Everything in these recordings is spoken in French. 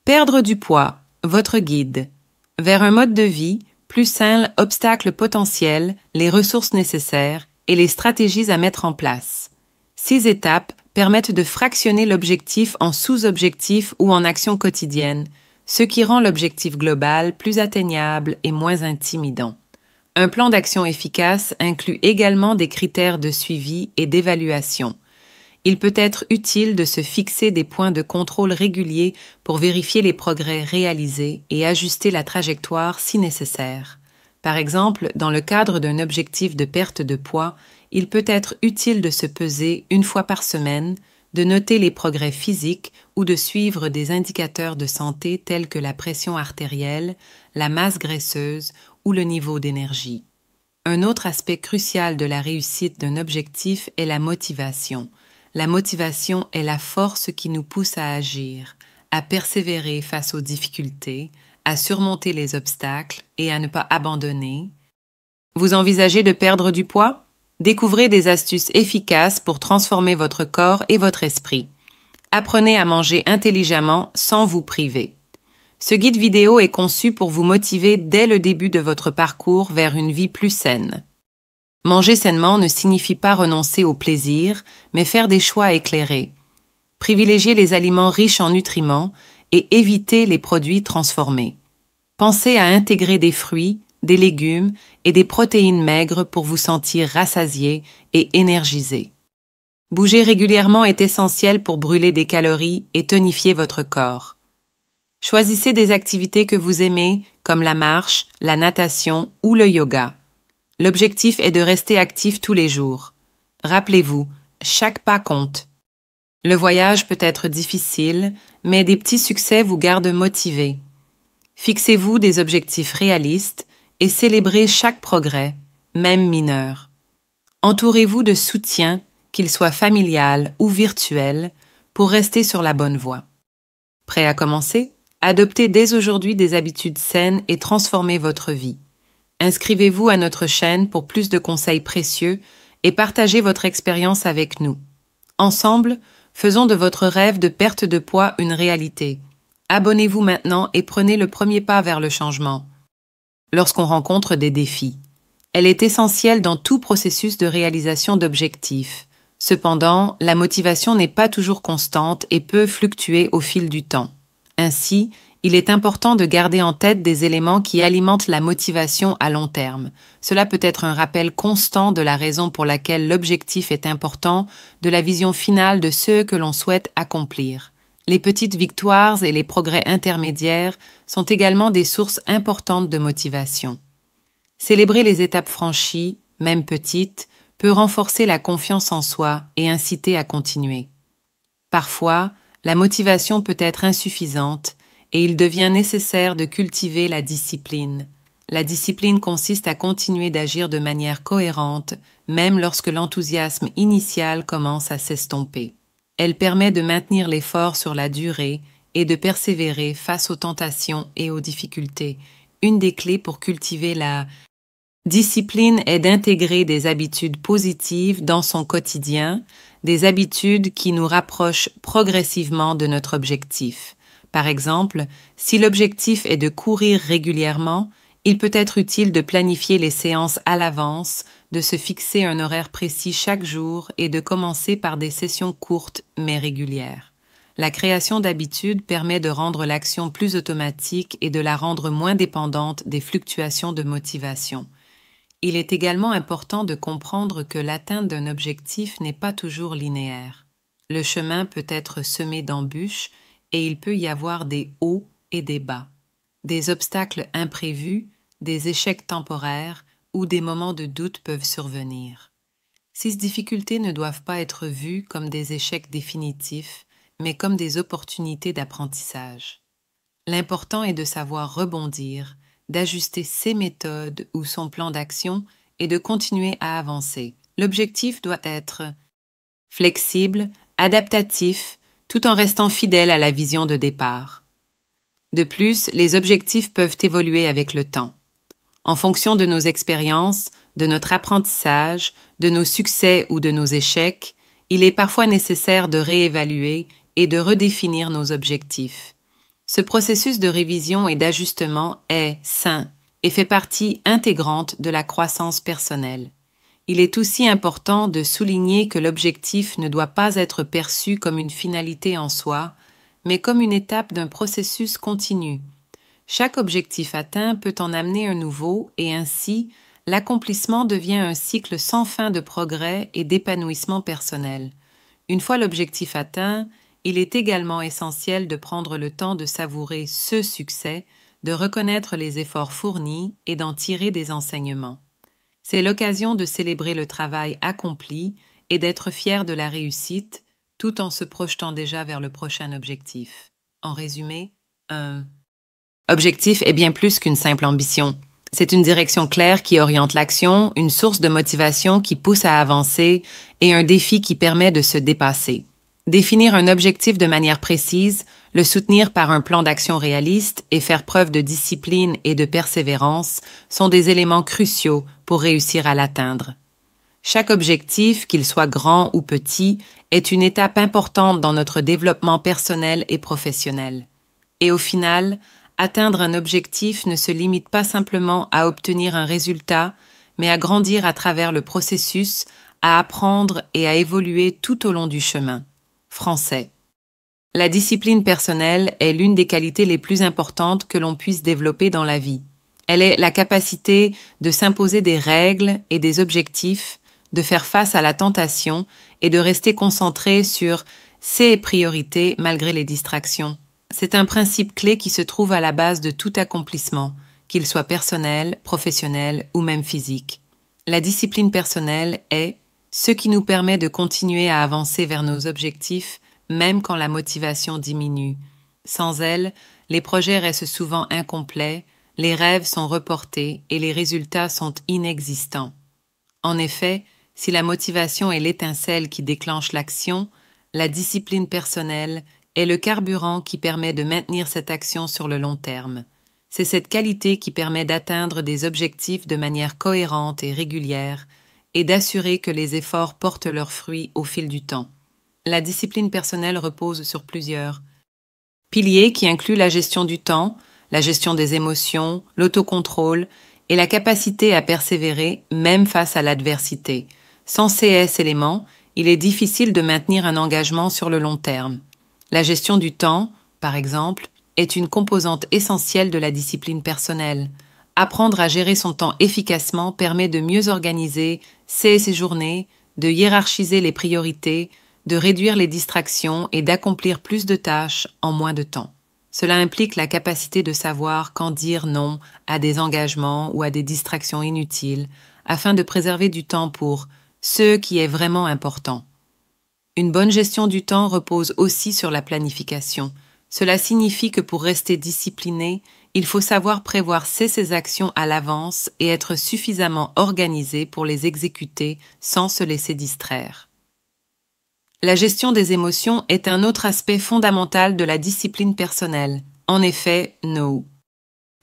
Perdre du poids, votre guide. Vers un mode de vie plus sain, obstacles potentiels, les ressources nécessaires et les stratégies à mettre en place. 6 étapes permettent de fractionner l'objectif en sous-objectifs ou en actions quotidiennes, ce qui rend l'objectif global plus atteignable et moins intimidant. Un plan d'action efficace inclut également des critères de suivi et d'évaluation. Il peut être utile de se fixer des points de contrôle réguliers pour vérifier les progrès réalisés et ajuster la trajectoire si nécessaire. Par exemple, dans le cadre d'un objectif de perte de poids, il peut être utile de se peser une fois par semaine, de noter les progrès physiques ou de suivre des indicateurs de santé tels que la pression artérielle, la masse graisseuse ou le niveau d'énergie. Un autre aspect crucial de la réussite d'un objectif est la motivation. La motivation est la force qui nous pousse à agir, à persévérer face aux difficultés, à surmonter les obstacles et à ne pas abandonner. Vous envisagez de perdre du poids? Découvrez des astuces efficaces pour transformer votre corps et votre esprit. Apprenez à manger intelligemment sans vous priver. Ce guide vidéo est conçu pour vous motiver dès le début de votre parcours vers une vie plus saine. Manger sainement ne signifie pas renoncer au plaisir, mais faire des choix éclairés. Privilégiez les aliments riches en nutriments et évitez les produits transformés. Pensez à intégrer des fruits, des légumes et des protéines maigres pour vous sentir rassasié et énergisé. Bouger régulièrement est essentiel pour brûler des calories et tonifier votre corps. Choisissez des activités que vous aimez, comme la marche, la natation ou le yoga. L'objectif est de rester actif tous les jours. Rappelez-vous, chaque pas compte. Le voyage peut être difficile, mais des petits succès vous gardent motivé. Fixez-vous des objectifs réalistes et célébrez chaque progrès, même mineur. Entourez-vous de soutien, qu'il soit familial ou virtuel, pour rester sur la bonne voie. Prêt à commencer? Adoptez dès aujourd'hui des habitudes saines et transformez votre vie. Inscrivez-vous à notre chaîne pour plus de conseils précieux et partagez votre expérience avec nous. Ensemble, faisons de votre rêve de perte de poids une réalité. Abonnez-vous maintenant et prenez le premier pas vers le changement. Lorsqu'on rencontre des défis, elle est essentielle dans tout processus de réalisation d'objectifs. Cependant, la motivation n'est pas toujours constante et peut fluctuer au fil du temps. Ainsi, il est important de garder en tête des éléments qui alimentent la motivation à long terme. Cela peut être un rappel constant de la raison pour laquelle l'objectif est important, de la vision finale de ce que l'on souhaite accomplir. Les petites victoires et les progrès intermédiaires sont également des sources importantes de motivation. Célébrer les étapes franchies, même petites, peut renforcer la confiance en soi et inciter à continuer. Parfois, la motivation peut être insuffisante et il devient nécessaire de cultiver la discipline. La discipline consiste à continuer d'agir de manière cohérente, même lorsque l'enthousiasme initial commence à s'estomper. Elle permet de maintenir l'effort sur la durée et de persévérer face aux tentations et aux difficultés. Une des clés pour cultiver la discipline est d'intégrer des habitudes positives dans son quotidien, des habitudes qui nous rapprochent progressivement de notre objectif. Par exemple, si l'objectif est de courir régulièrement, il peut être utile de planifier les séances à l'avance, de se fixer un horaire précis chaque jour et de commencer par des sessions courtes mais régulières. La création d'habitudes permet de rendre l'action plus automatique et de la rendre moins dépendante des fluctuations de motivation. Il est également important de comprendre que l'atteinte d'un objectif n'est pas toujours linéaire. Le chemin peut être semé d'embûches et il peut y avoir des hauts et des bas, des obstacles imprévus, des échecs temporaires ou des moments de doute peuvent survenir. Ces difficultés ne doivent pas être vues comme des échecs définitifs, mais comme des opportunités d'apprentissage. L'important est de savoir rebondir, d'ajuster ses méthodes ou son plan d'action et de continuer à avancer. L'objectif doit être flexible, adaptatif, tout en restant fidèle à la vision de départ. De plus, les objectifs peuvent évoluer avec le temps. En fonction de nos expériences, de notre apprentissage, de nos succès ou de nos échecs, il est parfois nécessaire de réévaluer et de redéfinir nos objectifs. Ce processus de révision et d'ajustement est sain et fait partie intégrante de la croissance personnelle. Il est aussi important de souligner que l'objectif ne doit pas être perçu comme une finalité en soi, mais comme une étape d'un processus continu. Chaque objectif atteint peut en amener un nouveau et ainsi, l'accomplissement devient un cycle sans fin de progrès et d'épanouissement personnel. Une fois l'objectif atteint, il est également essentiel de prendre le temps de savourer ce succès, de reconnaître les efforts fournis et d'en tirer des enseignements. C'est l'occasion de célébrer le travail accompli et d'être fier de la réussite, tout en se projetant déjà vers le prochain objectif. En résumé, un objectif est bien plus qu'une simple ambition. C'est une direction claire qui oriente l'action, une source de motivation qui pousse à avancer et un défi qui permet de se dépasser. Définir un objectif de manière précise, le soutenir par un plan d'action réaliste et faire preuve de discipline et de persévérance sont des éléments cruciaux pour réussir à l'atteindre. Chaque objectif, qu'il soit grand ou petit, est une étape importante dans notre développement personnel et professionnel. Et au final, atteindre un objectif ne se limite pas simplement à obtenir un résultat, mais à grandir à travers le processus, à apprendre et à évoluer tout au long du chemin. Français. La discipline personnelle est l'une des qualités les plus importantes que l'on puisse développer dans la vie. Elle est la capacité de s'imposer des règles et des objectifs, de faire face à la tentation et de rester concentré sur ses priorités malgré les distractions. C'est un principe clé qui se trouve à la base de tout accomplissement, qu'il soit personnel, professionnel ou même physique. La discipline personnelle est ce qui nous permet de continuer à avancer vers nos objectifs, même quand la motivation diminue. Sans elle, les projets restent souvent incomplets, les rêves sont reportés et les résultats sont inexistants. En effet, si la motivation est l'étincelle qui déclenche l'action, la discipline personnelle est le carburant qui permet de maintenir cette action sur le long terme. C'est cette qualité qui permet d'atteindre des objectifs de manière cohérente et régulière et d'assurer que les efforts portent leurs fruits au fil du temps. La discipline personnelle repose sur plusieurs piliers qui incluent la gestion du temps, la gestion des émotions, l'autocontrôle et la capacité à persévérer même face à l'adversité. Sans ces éléments, il est difficile de maintenir un engagement sur le long terme. La gestion du temps, par exemple, est une composante essentielle de la discipline personnelle. Apprendre à gérer son temps efficacement permet de mieux organiser ses journées, de hiérarchiser les priorités, de réduire les distractions et d'accomplir plus de tâches en moins de temps. Cela implique la capacité de savoir quand dire non à des engagements ou à des distractions inutiles afin de préserver du temps pour ce qui est vraiment important. Une bonne gestion du temps repose aussi sur la planification. Cela signifie que pour rester discipliné, il faut savoir prévoir ses actions à l'avance et être suffisamment organisé pour les exécuter sans se laisser distraire. La gestion des émotions est un autre aspect fondamental de la discipline personnelle. En effet, nos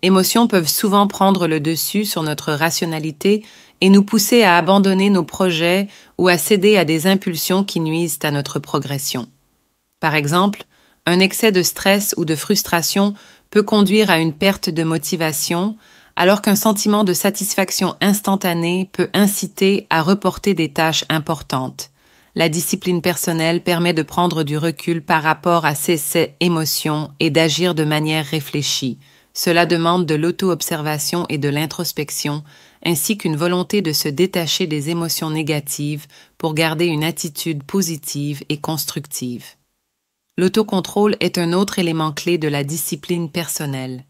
émotions peuvent souvent prendre le dessus sur notre rationalité et nous pousser à abandonner nos projets ou à céder à des impulsions qui nuisent à notre progression. Par exemple, un excès de stress ou de frustration peut conduire à une perte de motivation, alors qu'un sentiment de satisfaction instantanée peut inciter à reporter des tâches importantes. La discipline personnelle permet de prendre du recul par rapport à ces émotions et d'agir de manière réfléchie. Cela demande de l'auto-observation et de l'introspection, ainsi qu'une volonté de se détacher des émotions négatives pour garder une attitude positive et constructive. L'autocontrôle est un autre élément clé de la discipline personnelle.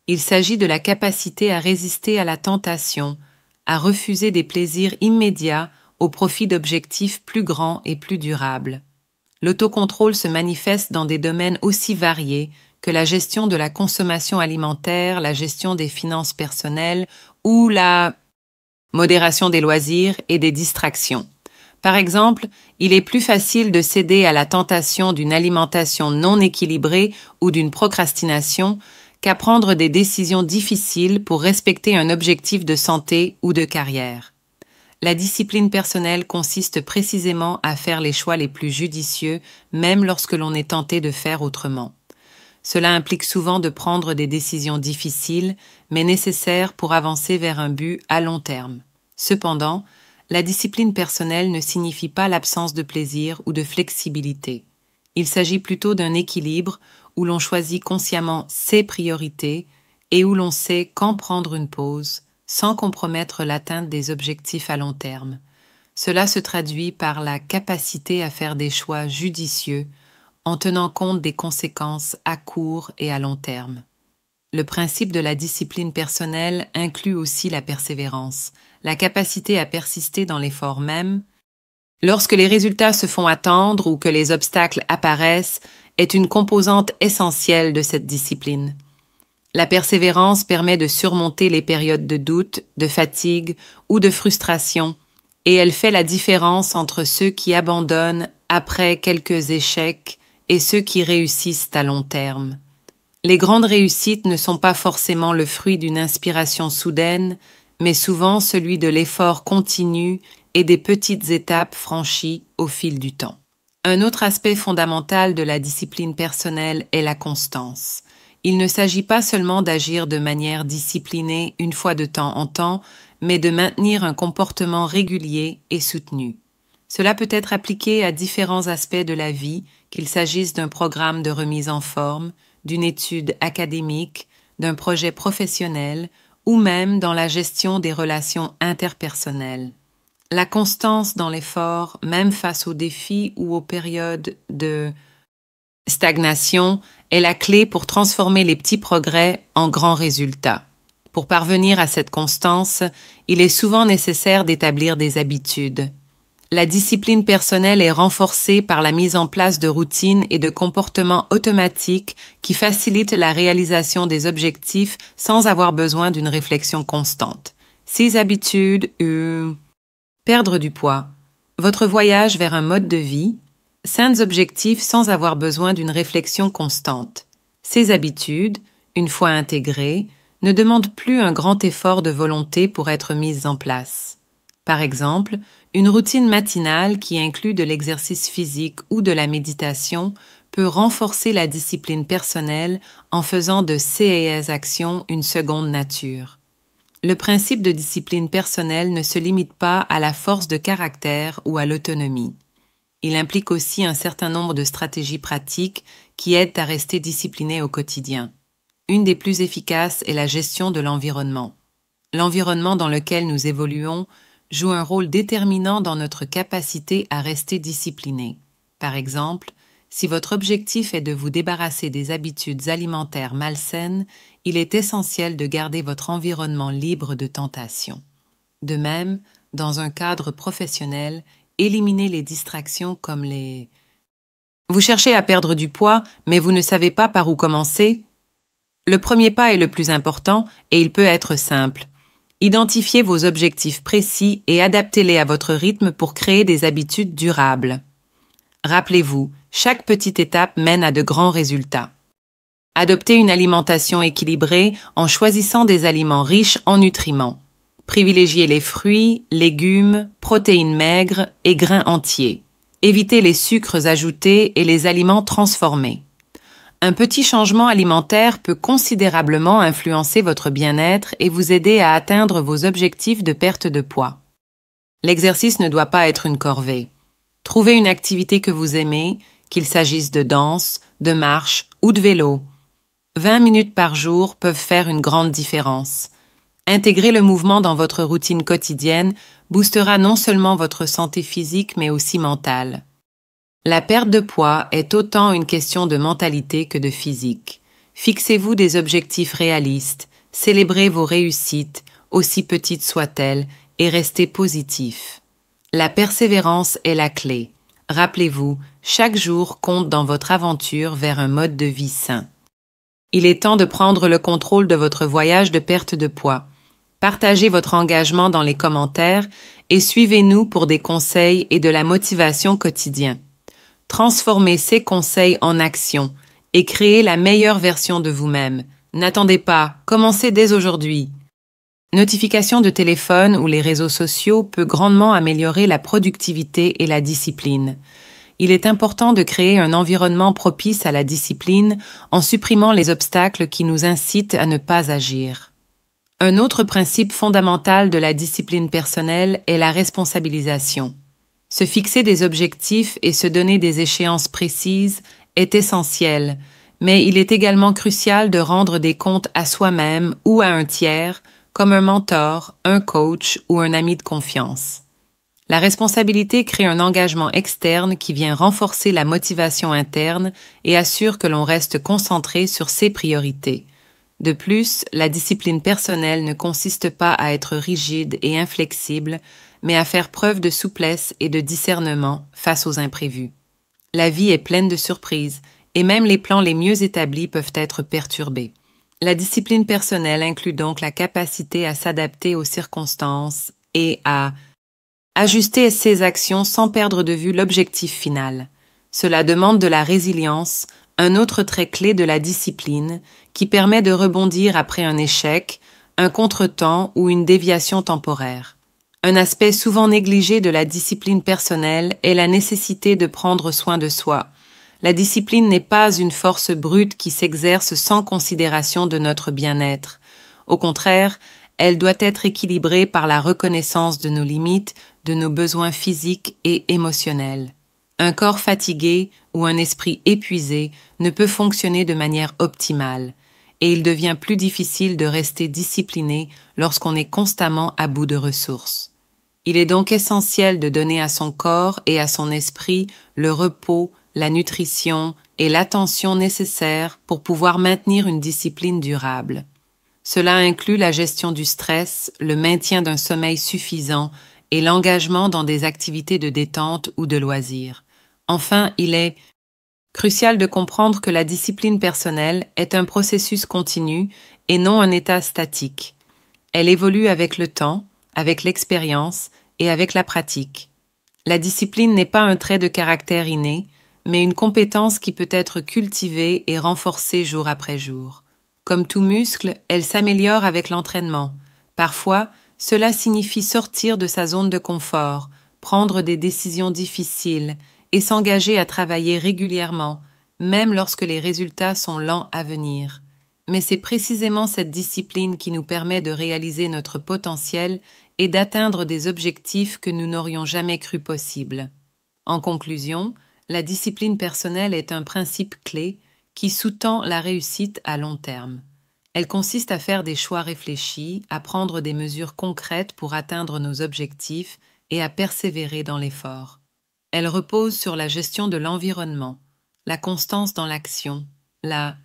Il s'agit de la capacité à résister à la tentation, à refuser des plaisirs immédiats au profit d'objectifs plus grands et plus durables. L'autocontrôle se manifeste dans des domaines aussi variés que la gestion de la consommation alimentaire, la gestion des finances personnelles ou la modération des loisirs et des distractions. Par exemple, il est plus facile de céder à la tentation d'une alimentation non équilibrée ou d'une procrastination qu'à prendre des décisions difficiles pour respecter un objectif de santé ou de carrière. La discipline personnelle consiste précisément à faire les choix les plus judicieux, même lorsque l'on est tenté de faire autrement. Cela implique souvent de prendre des décisions difficiles, mais nécessaires pour avancer vers un but à long terme. Cependant, la discipline personnelle ne signifie pas l'absence de plaisir ou de flexibilité. Il s'agit plutôt d'un équilibre où l'on choisit consciemment ses priorités et où l'on sait quand prendre une pause, sans compromettre l'atteinte des objectifs à long terme. Cela se traduit par la capacité à faire des choix judicieux en tenant compte des conséquences à court et à long terme. Le principe de la discipline personnelle inclut aussi la persévérance, la capacité à persister dans l'effort même, lorsque les résultats se font attendre ou que les obstacles apparaissent, est une composante essentielle de cette discipline. La persévérance permet de surmonter les périodes de doute, de fatigue ou de frustration, et elle fait la différence entre ceux qui abandonnent après quelques échecs et ceux qui réussissent à long terme. Les grandes réussites ne sont pas forcément le fruit d'une inspiration soudaine, mais souvent celui de l'effort continu et des petites étapes franchies au fil du temps. Un autre aspect fondamental de la discipline personnelle est la constance. Il ne s'agit pas seulement d'agir de manière disciplinée une fois de temps en temps, mais de maintenir un comportement régulier et soutenu. Cela peut être appliqué à différents aspects de la vie, qu'il s'agisse d'un programme de remise en forme, d'une étude académique, d'un projet professionnel ou même dans la gestion des relations interpersonnelles. La constance dans l'effort, même face aux défis ou aux périodes de stagnation, est la clé pour transformer les petits progrès en grands résultats. Pour parvenir à cette constance, il est souvent nécessaire d'établir des habitudes. La discipline personnelle est renforcée par la mise en place de routines et de comportements automatiques qui facilitent la réalisation des objectifs sans avoir besoin d'une réflexion constante. Ces habitudes, perdre du poids, votre voyage vers un mode de vie, sains objectifs sans avoir besoin d'une réflexion constante. Ces habitudes, une fois intégrées, ne demandent plus un grand effort de volonté pour être mises en place. Par exemple, une routine matinale qui inclut de l'exercice physique ou de la méditation peut renforcer la discipline personnelle en faisant de ces actions une seconde nature. Le principe de discipline personnelle ne se limite pas à la force de caractère ou à l'autonomie. Il implique aussi un certain nombre de stratégies pratiques qui aident à rester discipliné au quotidien. Une des plus efficaces est la gestion de l'environnement. L'environnement dans lequel nous évoluons joue un rôle déterminant dans notre capacité à rester discipliné. Par exemple, si votre objectif est de vous débarrasser des habitudes alimentaires malsaines, il est essentiel de garder votre environnement libre de tentations. De même, dans un cadre professionnel, éliminez les distractions comme les « Vous cherchez à perdre du poids, mais vous ne savez pas par où commencer ?» Le premier pas est le plus important et il peut être simple. Identifiez vos objectifs précis et adaptez-les à votre rythme pour créer des habitudes durables. Rappelez-vous, chaque petite étape mène à de grands résultats. Adoptez une alimentation équilibrée en choisissant des aliments riches en nutriments. Privilégiez les fruits, légumes, protéines maigres et grains entiers. Évitez les sucres ajoutés et les aliments transformés. Un petit changement alimentaire peut considérablement influencer votre bien-être et vous aider à atteindre vos objectifs de perte de poids. L'exercice ne doit pas être une corvée. Trouvez une activité que vous aimez, qu'il s'agisse de danse, de marche ou de vélo. 20 minutes par jour peuvent faire une grande différence. Intégrer le mouvement dans votre routine quotidienne boostera non seulement votre santé physique mais aussi mentale. La perte de poids est autant une question de mentalité que de physique. Fixez-vous des objectifs réalistes, célébrez vos réussites, aussi petites soient-elles, et restez positif. La persévérance est la clé. Rappelez-vous, chaque jour compte dans votre aventure vers un mode de vie sain. Il est temps de prendre le contrôle de votre voyage de perte de poids. Partagez votre engagement dans les commentaires et suivez-nous pour des conseils et de la motivation quotidien. Transformez ces conseils en action et créez la meilleure version de vous-même. N'attendez pas, commencez dès aujourd'hui. Notification de téléphone ou les réseaux sociaux peut grandement améliorer la productivité et la discipline. il est important de créer un environnement propice à la discipline en supprimant les obstacles qui nous incitent à ne pas agir. Un autre principe fondamental de la discipline personnelle est la responsabilisation. Se fixer des objectifs et se donner des échéances précises est essentiel, mais il est également crucial de rendre des comptes à soi-même ou à un tiers, comme un mentor, un coach ou un ami de confiance. La responsabilité crée un engagement externe qui vient renforcer la motivation interne et assure que l'on reste concentré sur ses priorités. De plus, la discipline personnelle ne consiste pas à être rigide et inflexible, mais à faire preuve de souplesse et de discernement face aux imprévus. La vie est pleine de surprises, et même les plans les mieux établis peuvent être perturbés. La discipline personnelle inclut donc la capacité à s'adapter aux circonstances et à ajuster ses actions sans perdre de vue l'objectif final. Cela demande de la résilience, un autre trait clé de la discipline, qui permet de rebondir après un échec, un contretemps ou une déviation temporaire. Un aspect souvent négligé de la discipline personnelle est la nécessité de prendre soin de soi. La discipline n'est pas une force brute qui s'exerce sans considération de notre bien-être. Au contraire, elle doit être équilibrée par la reconnaissance de nos limites, de nos besoins physiques et émotionnels. Un corps fatigué ou un esprit épuisé ne peut fonctionner de manière optimale, et il devient plus difficile de rester discipliné lorsqu'on est constamment à bout de ressources. Il est donc essentiel de donner à son corps et à son esprit le repos, la nutrition et l'attention nécessaires pour pouvoir maintenir une discipline durable. Cela inclut la gestion du stress, le maintien d'un sommeil suffisant et l'engagement dans des activités de détente ou de loisirs. Enfin, il est crucial de comprendre que la discipline personnelle est un processus continu et non un état statique. Elle évolue avec le temps, avec l'expérience et avec la pratique. La discipline n'est pas un trait de caractère inné, mais une compétence qui peut être cultivée et renforcée jour après jour. Comme tout muscle, elle s'améliore avec l'entraînement. Parfois, cela signifie sortir de sa zone de confort, prendre des décisions difficiles et s'engager à travailler régulièrement, même lorsque les résultats sont lents à venir. Mais c'est précisément cette discipline qui nous permet de réaliser notre potentiel et d'atteindre des objectifs que nous n'aurions jamais cru possibles. En conclusion, la discipline personnelle est un principe clé qui sous-tend la réussite à long terme. Elle consiste à faire des choix réfléchis, à prendre des mesures concrètes pour atteindre nos objectifs et à persévérer dans l'effort. Elle repose sur la gestion de l'environnement, la constance dans l'action, la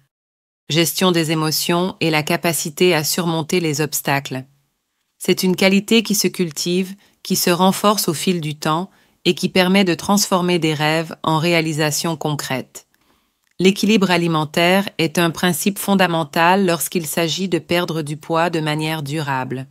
gestion des émotions et la capacité à surmonter les obstacles. C'est une qualité qui se cultive, qui se renforce au fil du temps et qui permet de transformer des rêves en réalisations concrètes. L'équilibre alimentaire est un principe fondamental lorsqu'il s'agit de perdre du poids de manière durable.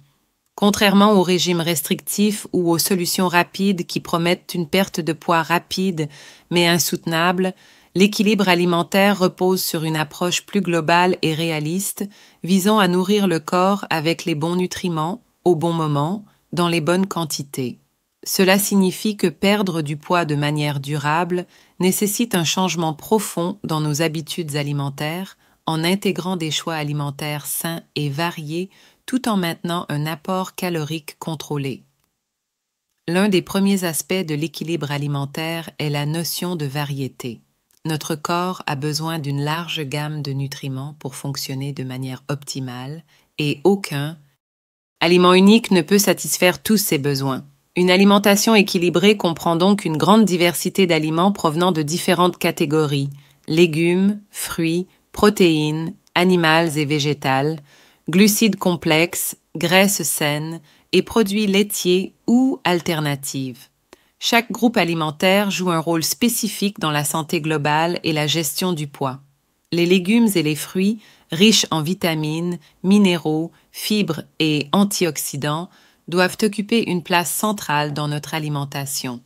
Contrairement aux régimes restrictifs ou aux solutions rapides qui promettent une perte de poids rapide mais insoutenable, l'équilibre alimentaire repose sur une approche plus globale et réaliste, visant à nourrir le corps avec les bons nutriments, au bon moment, dans les bonnes quantités. Cela signifie que perdre du poids de manière durable nécessite un changement profond dans nos habitudes alimentaires, en intégrant des choix alimentaires sains et variés tout en maintenant un apport calorique contrôlé. L'un des premiers aspects de l'équilibre alimentaire est la notion de variété. Notre corps a besoin d'une large gamme de nutriments pour fonctionner de manière optimale et aucun aliment unique ne peut satisfaire tous ces besoins. Une alimentation équilibrée comprend donc une grande diversité d'aliments provenant de différentes catégories, légumes, fruits, protéines, animales et végétales, glucides complexes, graisses saines et produits laitiers ou alternatives. Chaque groupe alimentaire joue un rôle spécifique dans la santé globale et la gestion du poids. Les légumes et les fruits, riches en vitamines, minéraux, fibres et antioxydants, doivent occuper une place centrale dans notre alimentation.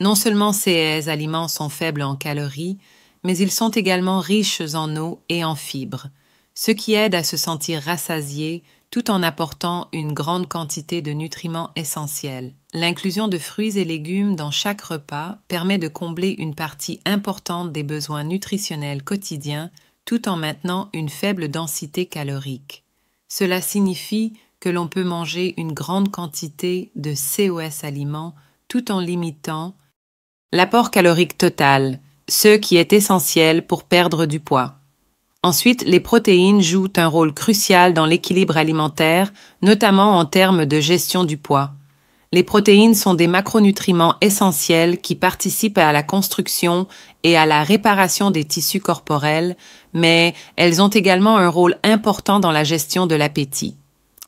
Non seulement ces aliments sont faibles en calories, mais ils sont également riches en eau et en fibres, ce qui aide à se sentir rassasié tout en apportant une grande quantité de nutriments essentiels. L'inclusion de fruits et légumes dans chaque repas permet de combler une partie importante des besoins nutritionnels quotidiens tout en maintenant une faible densité calorique. Cela signifie que l'on peut manger une grande quantité de COS aliments tout en limitant l'apport calorique total, ce qui est essentiel pour perdre du poids. Ensuite, les protéines jouent un rôle crucial dans l'équilibre alimentaire, notamment en termes de gestion du poids. Les protéines sont des macronutriments essentiels qui participent à la construction et à la réparation des tissus corporels, mais elles ont également un rôle important dans la gestion de l'appétit.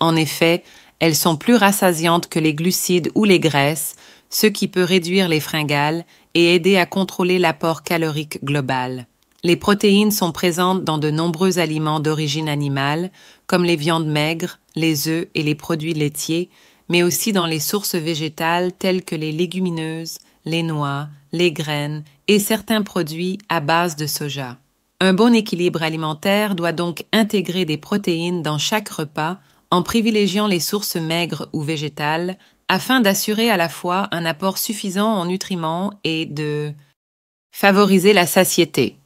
En effet, elles sont plus rassasiantes que les glucides ou les graisses, ce qui peut réduire les fringales et aider à contrôler l'apport calorique global. Les protéines sont présentes dans de nombreux aliments d'origine animale, comme les viandes maigres, les œufs et les produits laitiers, mais aussi dans les sources végétales telles que les légumineuses, les noix, les graines et certains produits à base de soja. Un bon équilibre alimentaire doit donc intégrer des protéines dans chaque repas en privilégiant les sources maigres ou végétales afin d'assurer à la fois un apport suffisant en nutriments et de favoriser la satiété.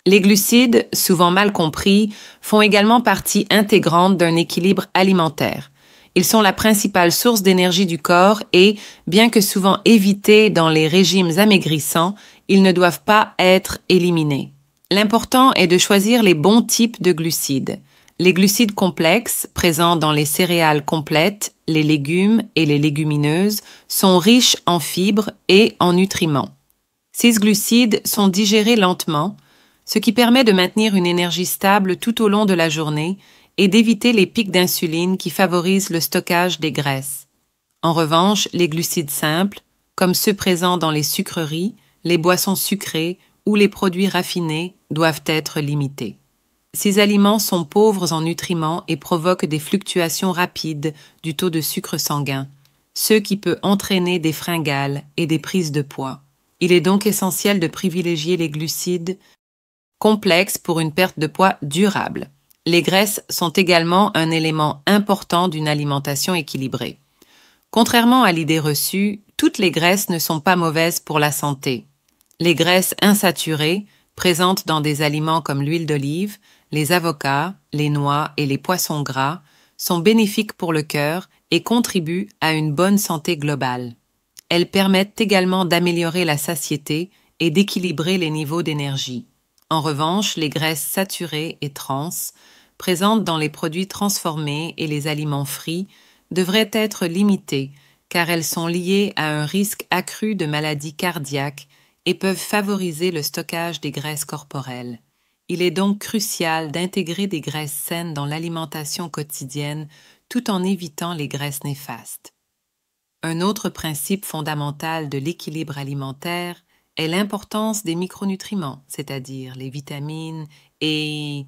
Les glucides, souvent mal compris, font également partie intégrante d'un équilibre alimentaire. Ils sont la principale source d'énergie du corps et, bien que souvent évités dans les régimes amaigrissants, ils ne doivent pas être éliminés. L'important est de choisir les bons types de glucides. Les glucides complexes, présents dans les céréales complètes, les légumes et les légumineuses, sont riches en fibres et en nutriments. Ces glucides sont digérés lentement, ce qui permet de maintenir une énergie stable tout au long de la journée et d'éviter les pics d'insuline qui favorisent le stockage des graisses. En revanche, les glucides simples, comme ceux présents dans les sucreries, les boissons sucrées ou les produits raffinés, doivent être limités. Ces aliments sont pauvres en nutriments et provoquent des fluctuations rapides du taux de sucre sanguin, ce qui peut entraîner des fringales et des prises de poids. Il est donc essentiel de privilégier les glucides complexes pour une perte de poids durable. Les graisses sont également un élément important d'une alimentation équilibrée. Contrairement à l'idée reçue, toutes les graisses ne sont pas mauvaises pour la santé. Les graisses insaturées, présentes dans des aliments comme l'huile d'olive, les avocats, les noix et les poissons gras, sont bénéfiques pour le cœur et contribuent à une bonne santé globale. Elles permettent également d'améliorer la satiété et d'équilibrer les niveaux d'énergie. En revanche, les graisses saturées et trans, présentes dans les produits transformés et les aliments frits, devraient être limitées car elles sont liées à un risque accru de maladies cardiaques et peuvent favoriser le stockage des graisses corporelles. Il est donc crucial d'intégrer des graisses saines dans l'alimentation quotidienne tout en évitant les graisses néfastes. Un autre principe fondamental de l'équilibre alimentaire est l'importance des micronutriments, c'est-à-dire les vitamines et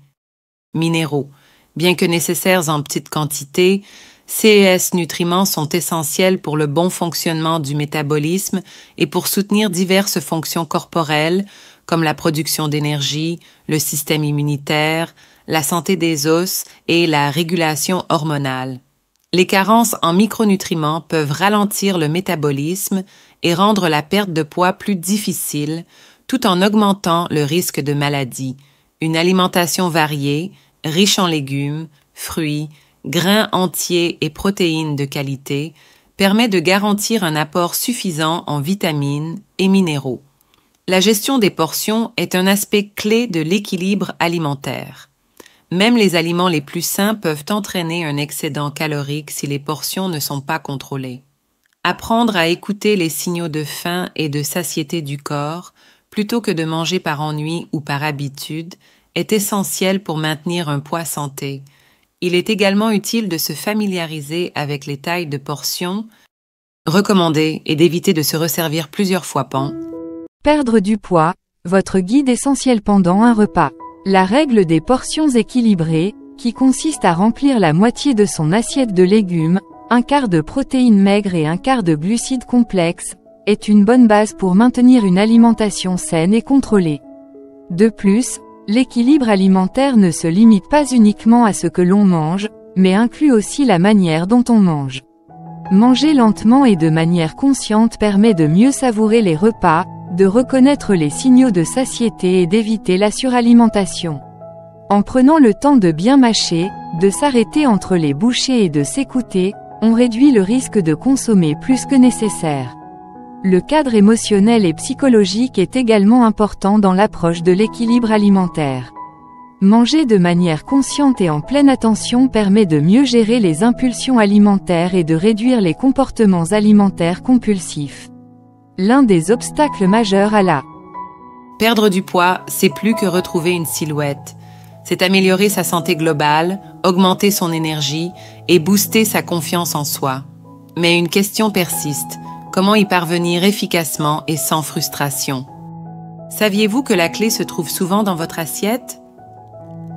minéraux. Bien que nécessaires en petite quantité, ces nutriments sont essentiels pour le bon fonctionnement du métabolisme et pour soutenir diverses fonctions corporelles comme la production d'énergie, le système immunitaire, la santé des os et la régulation hormonale. Les carences en micronutriments peuvent ralentir le métabolisme et rendre la perte de poids plus difficile, tout en augmentant le risque de maladie. Une alimentation variée, riche en légumes, fruits, grains entiers et protéines de qualité, permet de garantir un apport suffisant en vitamines et minéraux. La gestion des portions est un aspect clé de l'équilibre alimentaire. Même les aliments les plus sains peuvent entraîner un excédent calorique si les portions ne sont pas contrôlées. Apprendre à écouter les signaux de faim et de satiété du corps, plutôt que de manger par ennui ou par habitude, est essentiel pour maintenir un poids santé. Il est également utile de se familiariser avec les tailles de portions recommandées et d'éviter de se resservir plusieurs fois par. Perdre du poids, votre guide essentiel pendant un repas. La règle des portions équilibrées, qui consiste à remplir la moitié de son assiette de légumes, un quart de protéines maigres et un quart de glucides complexes, est une bonne base pour maintenir une alimentation saine et contrôlée. De plus, l'équilibre alimentaire ne se limite pas uniquement à ce que l'on mange, mais inclut aussi la manière dont on mange. Manger lentement et de manière consciente permet de mieux savourer les repas, de reconnaître les signaux de satiété et d'éviter la suralimentation. En prenant le temps de bien mâcher, de s'arrêter entre les bouchées et de s'écouter, on réduit le risque de consommer plus que nécessaire. Le cadre émotionnel et psychologique est également important dans l'approche de l'équilibre alimentaire. Manger de manière consciente et en pleine attention permet de mieux gérer les impulsions alimentaires et de réduire les comportements alimentaires compulsifs. L'un des obstacles majeurs à la Perdre du poids, c'est plus que retrouver une silhouette. C'est améliorer sa santé globale, augmenter son énergie et booster sa confiance en soi. Mais une question persiste. Comment y parvenir efficacement et sans frustration? Saviez-vous que la clé se trouve souvent dans votre assiette?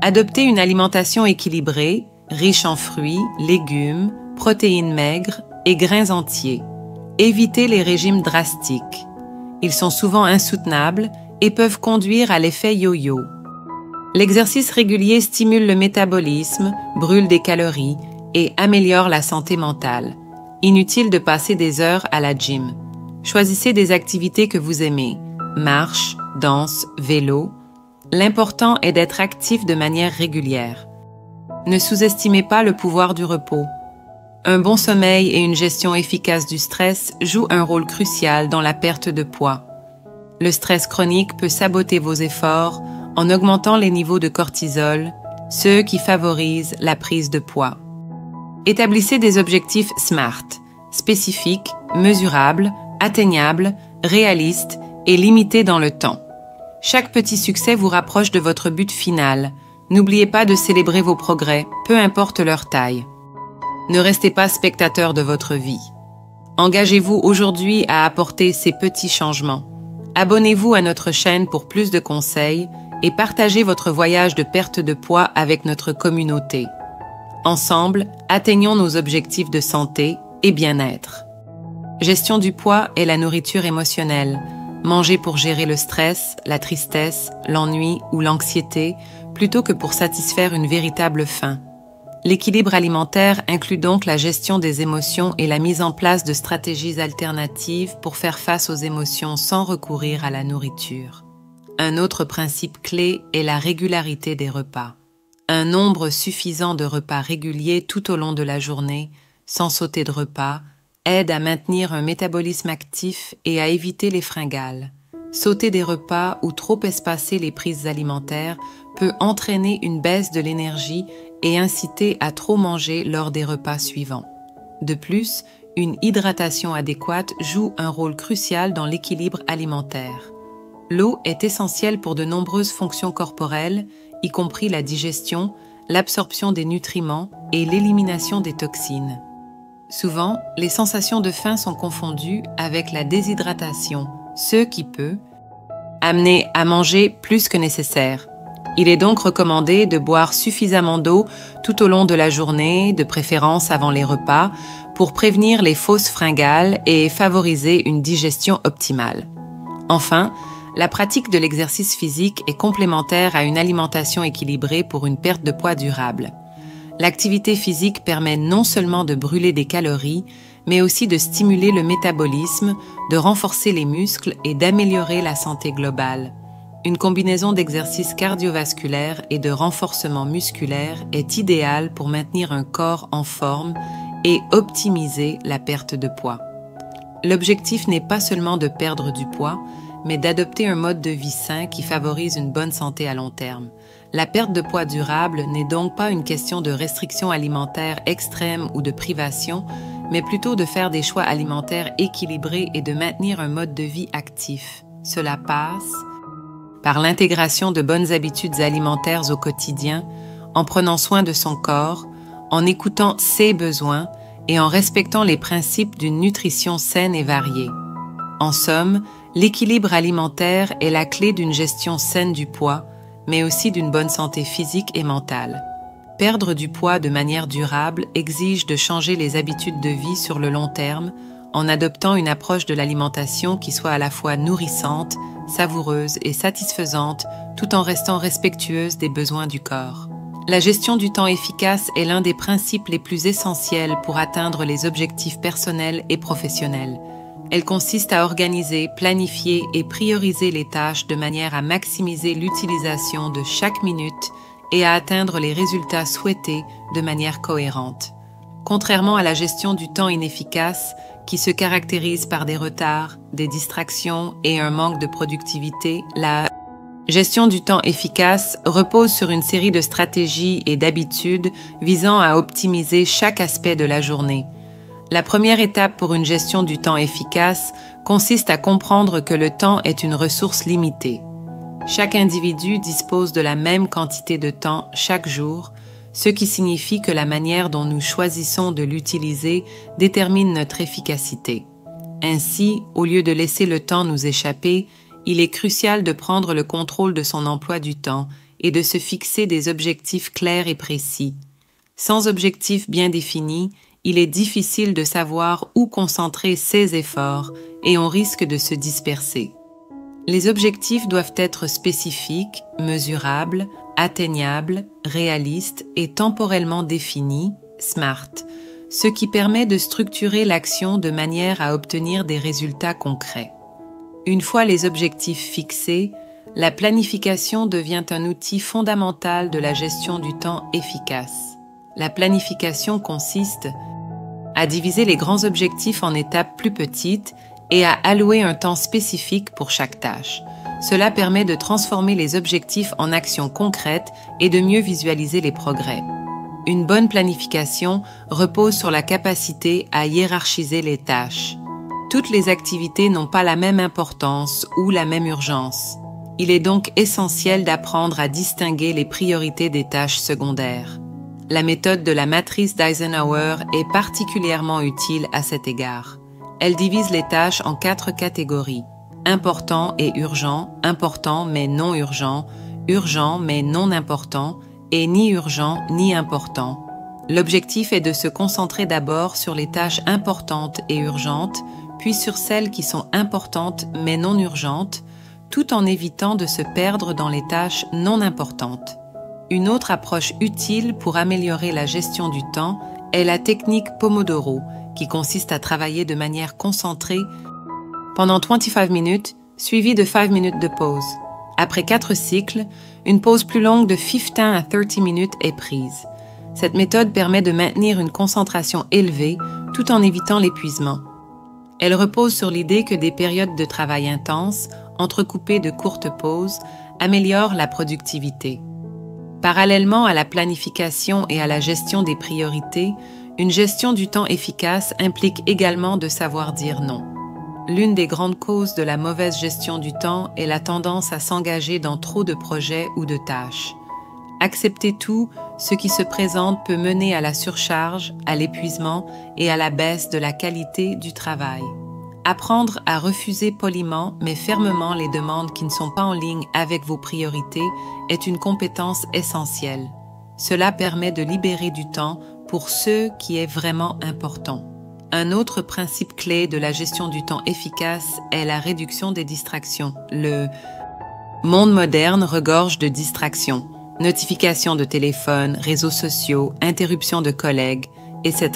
Adoptez une alimentation équilibrée, riche en fruits, légumes, protéines maigres et grains entiers. Évitez les régimes drastiques. Ils sont souvent insoutenables et peuvent conduire à l'effet yo-yo. L'exercice régulier stimule le métabolisme, brûle des calories et améliore la santé mentale. Inutile de passer des heures à la gym. Choisissez des activités que vous aimez. Marche, danse, vélo. L'important est d'être actif de manière régulière. Ne sous-estimez pas le pouvoir du repos. Un bon sommeil et une gestion efficace du stress jouent un rôle crucial dans la perte de poids. Le stress chronique peut saboter vos efforts en augmentant les niveaux de cortisol, ceux qui favorisent la prise de poids. Établissez des objectifs SMART, spécifiques, mesurables, atteignables, réalistes et limités dans le temps. Chaque petit succès vous rapproche de votre but final. N'oubliez pas de célébrer vos progrès, peu importe leur taille. Ne restez pas spectateur de votre vie. Engagez-vous aujourd'hui à apporter ces petits changements. Abonnez-vous à notre chaîne pour plus de conseils et partagez votre voyage de perte de poids avec notre communauté. Ensemble, atteignons nos objectifs de santé et bien-être. Gestion du poids et la nourriture émotionnelle. Manger pour gérer le stress, la tristesse, l'ennui ou l'anxiété, plutôt que pour satisfaire une véritable faim. L'équilibre alimentaire inclut donc la gestion des émotions et la mise en place de stratégies alternatives pour faire face aux émotions sans recourir à la nourriture. Un autre principe clé est la régularité des repas. Un nombre suffisant de repas réguliers tout au long de la journée, sans sauter de repas, aide à maintenir un métabolisme actif et à éviter les fringales. Sauter des repas ou trop espacer les prises alimentaires peut entraîner une baisse de l'énergie et inciter à trop manger lors des repas suivants. De plus, une hydratation adéquate joue un rôle crucial dans l'équilibre alimentaire. L'eau est essentielle pour de nombreuses fonctions corporelles, y compris la digestion, l'absorption des nutriments et l'élimination des toxines. Souvent, les sensations de faim sont confondues avec la déshydratation, ce qui peut amener à manger plus que nécessaire. Il est donc recommandé de boire suffisamment d'eau tout au long de la journée, de préférence avant les repas, pour prévenir les fausses fringales et favoriser une digestion optimale. Enfin, la pratique de l'exercice physique est complémentaire à une alimentation équilibrée pour une perte de poids durable. L'activité physique permet non seulement de brûler des calories, mais aussi de stimuler le métabolisme, de renforcer les muscles et d'améliorer la santé globale. Une combinaison d'exercices cardiovasculaires et de renforcement musculaire est idéale pour maintenir un corps en forme et optimiser la perte de poids. L'objectif n'est pas seulement de perdre du poids, mais d'adopter un mode de vie sain qui favorise une bonne santé à long terme. La perte de poids durable n'est donc pas une question de restriction alimentaire extrême ou de privation, mais plutôt de faire des choix alimentaires équilibrés et de maintenir un mode de vie actif. Cela passe par l'intégration de bonnes habitudes alimentaires au quotidien, en prenant soin de son corps, en écoutant ses besoins et en respectant les principes d'une nutrition saine et variée. En somme, l'équilibre alimentaire est la clé d'une gestion saine du poids, mais aussi d'une bonne santé physique et mentale. Perdre du poids de manière durable exige de changer les habitudes de vie sur le long terme en adoptant une approche de l'alimentation qui soit à la fois nourrissante, savoureuse et satisfaisante tout en restant respectueuse des besoins du corps. La gestion du temps efficace est l'un des principes les plus essentiels pour atteindre les objectifs personnels et professionnels. Elle consiste à organiser, planifier et prioriser les tâches de manière à maximiser l'utilisation de chaque minute et à atteindre les résultats souhaités de manière cohérente. Contrairement à la gestion du temps inefficace, qui se caractérise par des retards, des distractions et un manque de productivité, la gestion du temps efficace repose sur une série de stratégies et d'habitudes visant à optimiser chaque aspect de la journée. La première étape pour une gestion du temps efficace consiste à comprendre que le temps est une ressource limitée. Chaque individu dispose de la même quantité de temps chaque jour, ce qui signifie que la manière dont nous choisissons de l'utiliser détermine notre efficacité. Ainsi, au lieu de laisser le temps nous échapper, il est crucial de prendre le contrôle de son emploi du temps et de se fixer des objectifs clairs et précis. Sans objectifs bien définis, il est difficile de savoir où concentrer ses efforts et on risque de se disperser. Les objectifs doivent être spécifiques, mesurables, atteignables, réalistes et temporellement définis, SMART, ce qui permet de structurer l'action de manière à obtenir des résultats concrets. Une fois les objectifs fixés, la planification devient un outil fondamental de la gestion du temps efficace. La planification consiste à diviser les grands objectifs en étapes plus petites et à allouer un temps spécifique pour chaque tâche. Cela permet de transformer les objectifs en actions concrètes et de mieux visualiser les progrès. Une bonne planification repose sur la capacité à hiérarchiser les tâches. Toutes les activités n'ont pas la même importance ou la même urgence. Il est donc essentiel d'apprendre à distinguer les priorités des tâches secondaires. La méthode de la matrice d'Eisenhower est particulièrement utile à cet égard. Elle divise les tâches en 4 catégories: important et urgent, important mais non urgent, urgent mais non important, et ni urgent ni important. L'objectif est de se concentrer d'abord sur les tâches importantes et urgentes, puis sur celles qui sont importantes mais non urgentes, tout en évitant de se perdre dans les tâches non importantes. Une autre approche utile pour améliorer la gestion du temps est la technique Pomodoro, qui consiste à travailler de manière concentrée pendant 25 minutes, suivie de 5 minutes de pause. Après 4 cycles, une pause plus longue de 15 à 30 minutes est prise. Cette méthode permet de maintenir une concentration élevée tout en évitant l'épuisement. Elle repose sur l'idée que des périodes de travail intenses, entrecoupées de courtes pauses, améliorent la productivité. Parallèlement à la planification et à la gestion des priorités, une gestion du temps efficace implique également de savoir dire non. L'une des grandes causes de la mauvaise gestion du temps est la tendance à s'engager dans trop de projets ou de tâches. Accepter tout, ce qui se présente peut mener à la surcharge, à l'épuisement et à la baisse de la qualité du travail. Apprendre à refuser poliment mais fermement les demandes qui ne sont pas en ligne avec vos priorités est une compétence essentielle. Cela permet de libérer du temps pour ce qui est vraiment important. Un autre principe clé de la gestion du temps efficace est la réduction des distractions. Le monde moderne regorge de distractions. Notifications de téléphone, réseaux sociaux, interruptions de collègues, etc.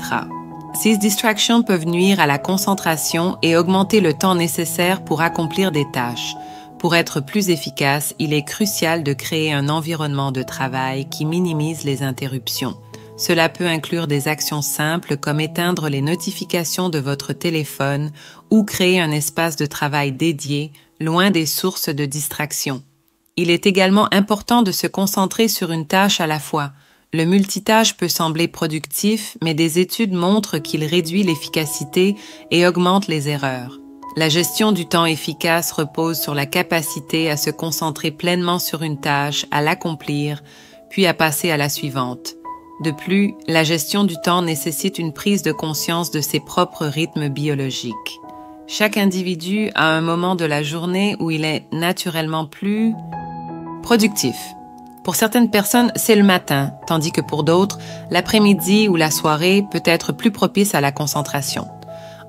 Ces distractions peuvent nuire à la concentration et augmenter le temps nécessaire pour accomplir des tâches. Pour être plus efficace, il est crucial de créer un environnement de travail qui minimise les interruptions. Cela peut inclure des actions simples comme éteindre les notifications de votre téléphone ou créer un espace de travail dédié, loin des sources de distraction. Il est également important de se concentrer sur une tâche à la fois. Le multitâche peut sembler productif, mais des études montrent qu'il réduit l'efficacité et augmente les erreurs. La gestion du temps efficace repose sur la capacité à se concentrer pleinement sur une tâche, à l'accomplir, puis à passer à la suivante. De plus, la gestion du temps nécessite une prise de conscience de ses propres rythmes biologiques. Chaque individu a un moment de la journée où il est naturellement plus productif. Pour certaines personnes, c'est le matin, tandis que pour d'autres, l'après-midi ou la soirée peut être plus propice à la concentration.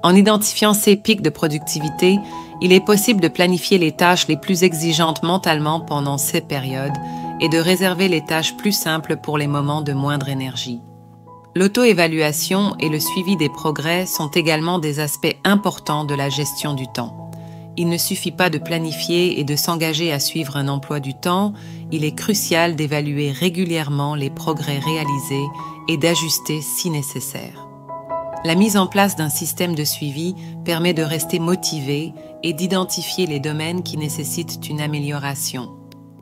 En identifiant ces pics de productivité, il est possible de planifier les tâches les plus exigeantes mentalement pendant ces périodes et de réserver les tâches plus simples pour les moments de moindre énergie. L'auto-évaluation et le suivi des progrès sont également des aspects importants de la gestion du temps. Il ne suffit pas de planifier et de s'engager à suivre un emploi du temps, il est crucial d'évaluer régulièrement les progrès réalisés et d'ajuster si nécessaire. La mise en place d'un système de suivi permet de rester motivé et d'identifier les domaines qui nécessitent une amélioration.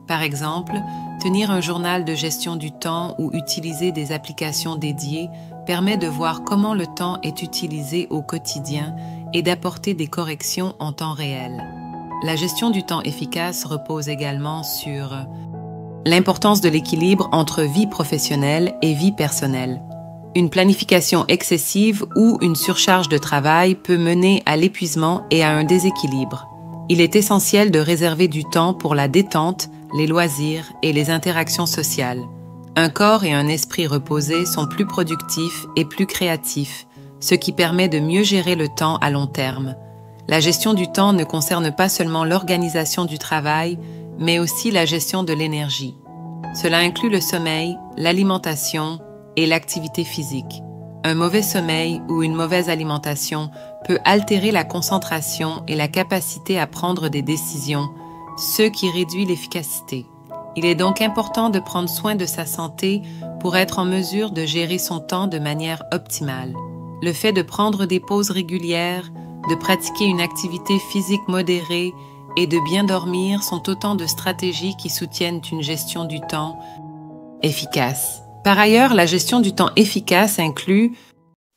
Par exemple, tenir un journal de gestion du temps ou utiliser des applications dédiées permet de voir comment le temps est utilisé au quotidien et d'apporter des corrections en temps réel. La gestion du temps efficace repose également sur l'importance de l'équilibre entre vie professionnelle et vie personnelle. Une planification excessive ou une surcharge de travail peut mener à l'épuisement et à un déséquilibre. Il est essentiel de réserver du temps pour la détente, les loisirs et les interactions sociales. Un corps et un esprit reposés sont plus productifs et plus créatifs, ce qui permet de mieux gérer le temps à long terme. La gestion du temps ne concerne pas seulement l'organisation du travail, mais aussi la gestion de l'énergie. Cela inclut le sommeil, l'alimentation et l'activité physique. Un mauvais sommeil ou une mauvaise alimentation peut altérer la concentration et la capacité à prendre des décisions, ce qui réduit l'efficacité. Il est donc important de prendre soin de sa santé pour être en mesure de gérer son temps de manière optimale. Le fait de prendre des pauses régulières, de pratiquer une activité physique modérée et de bien dormir sont autant de stratégies qui soutiennent une gestion du temps efficace. Par ailleurs, la gestion du temps efficace inclut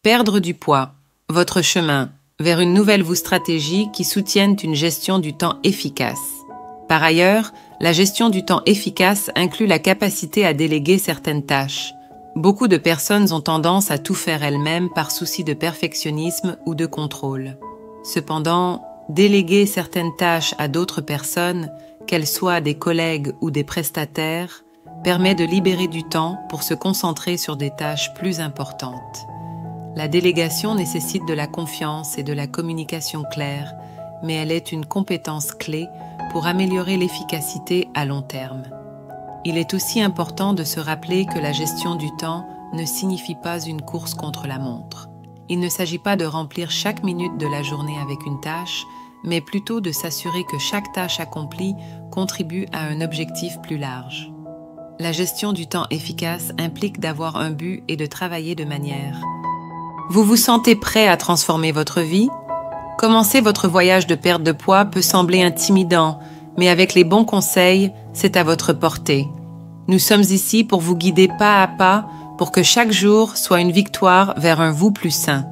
perdre du poids, votre chemin vers une nouvelle stratégie qui soutiennent une gestion du temps efficace. Par ailleurs, la gestion du temps efficace inclut la capacité à déléguer certaines tâches. Beaucoup de personnes ont tendance à tout faire elles-mêmes par souci de perfectionnisme ou de contrôle. Cependant, déléguer certaines tâches à d'autres personnes, qu'elles soient des collègues ou des prestataires, permet de libérer du temps pour se concentrer sur des tâches plus importantes. La délégation nécessite de la confiance et de la communication claire, mais elle est une compétence clé pour améliorer l'efficacité à long terme. Il est aussi important de se rappeler que la gestion du temps ne signifie pas une course contre la montre. Il ne s'agit pas de remplir chaque minute de la journée avec une tâche, mais plutôt de s'assurer que chaque tâche accomplie contribue à un objectif plus large. La gestion du temps efficace implique d'avoir un but et de travailler de manière. Vous vous sentez prêt à transformer votre vie? Commencer votre voyage de perte de poids peut sembler intimidant, mais avec les bons conseils, c'est à votre portée. Nous sommes ici pour vous guider pas à pas pour que chaque jour soit une victoire vers un vous plus sain.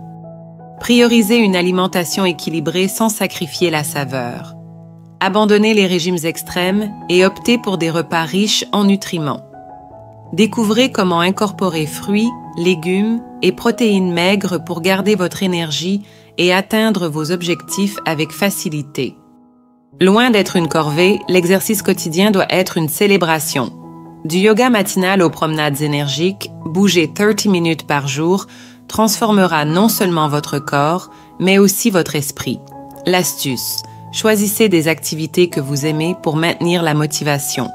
Priorisez une alimentation équilibrée sans sacrifier la saveur. Abandonnez les régimes extrêmes et optez pour des repas riches en nutriments. Découvrez comment incorporer fruits, légumes et protéines maigres pour garder votre énergie et atteindre vos objectifs avec facilité. Loin d'être une corvée, l'exercice quotidien doit être une célébration. Du yoga matinal aux promenades énergiques, bouger 30 minutes par jour transformera non seulement votre corps, mais aussi votre esprit. L'astuce: choisissez des activités que vous aimez pour maintenir la motivation.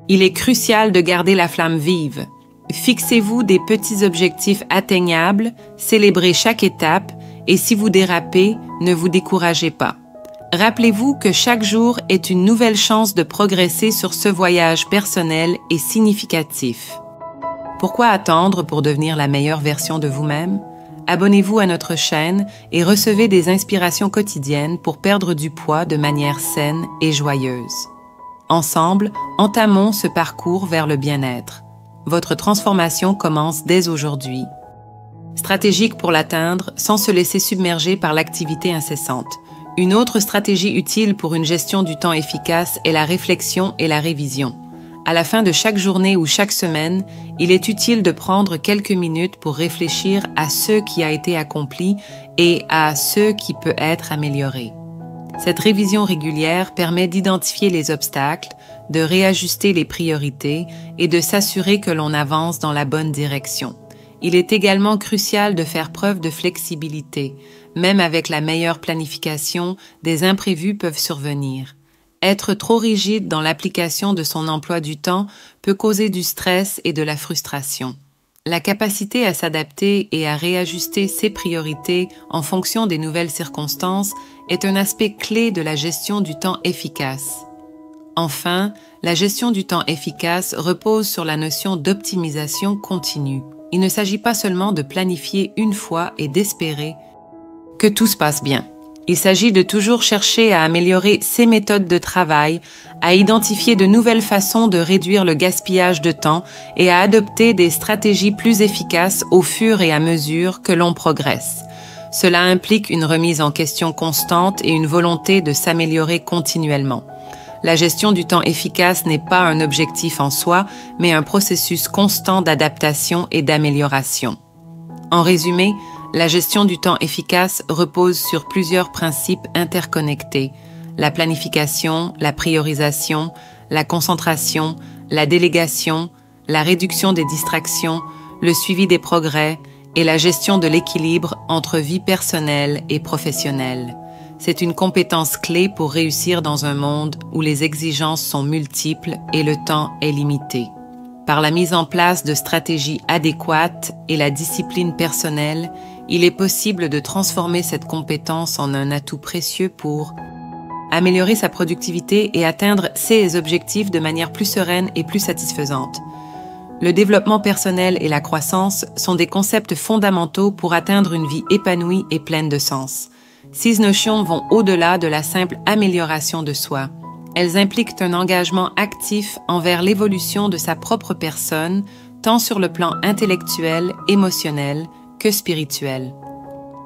Il est crucial de garder la flamme vive. Fixez-vous des petits objectifs atteignables, célébrez chaque étape et si vous dérapez, ne vous découragez pas. Rappelez-vous que chaque jour est une nouvelle chance de progresser sur ce voyage personnel et significatif. Pourquoi attendre pour devenir la meilleure version de vous-même? Abonnez-vous à notre chaîne et recevez des inspirations quotidiennes pour perdre du poids de manière saine et joyeuse. Ensemble, entamons ce parcours vers le bien-être. Votre transformation commence dès aujourd'hui. Stratégique pour l'atteindre sans se laisser submerger par l'activité incessante. Une autre stratégie utile pour une gestion du temps efficace est la réflexion et la révision. À la fin de chaque journée ou chaque semaine, il est utile de prendre quelques minutes pour réfléchir à ce qui a été accompli et à ce qui peut être amélioré. Cette révision régulière permet d'identifier les obstacles, de réajuster les priorités et de s'assurer que l'on avance dans la bonne direction. Il est également crucial de faire preuve de flexibilité. Même avec la meilleure planification, des imprévus peuvent survenir. Être trop rigide dans l'application de son emploi du temps peut causer du stress et de la frustration. La capacité à s'adapter et à réajuster ses priorités en fonction des nouvelles circonstances est un aspect clé de la gestion du temps efficace. Enfin, la gestion du temps efficace repose sur la notion d'optimisation continue. Il ne s'agit pas seulement de planifier une fois et d'espérer que tout se passe bien. Il s'agit de toujours chercher à améliorer ses méthodes de travail, à identifier de nouvelles façons de réduire le gaspillage de temps et à adopter des stratégies plus efficaces au fur et à mesure que l'on progresse. Cela implique une remise en question constante et une volonté de s'améliorer continuellement. La gestion du temps efficace n'est pas un objectif en soi, mais un processus constant d'adaptation et d'amélioration. En résumé, la gestion du temps efficace repose sur plusieurs principes interconnectés: la planification, la priorisation, la concentration, la délégation, la réduction des distractions, le suivi des progrès et la gestion de l'équilibre entre vie personnelle et professionnelle. C'est une compétence clé pour réussir dans un monde où les exigences sont multiples et le temps est limité. Par la mise en place de stratégies adéquates et la discipline personnelle, il est possible de transformer cette compétence en un atout précieux pour améliorer sa productivité et atteindre ses objectifs de manière plus sereine et plus satisfaisante. Le développement personnel et la croissance sont des concepts fondamentaux pour atteindre une vie épanouie et pleine de sens. Ces notions vont au-delà de la simple amélioration de soi. Elles impliquent un engagement actif envers l'évolution de sa propre personne, tant sur le plan intellectuel, émotionnel que spirituel.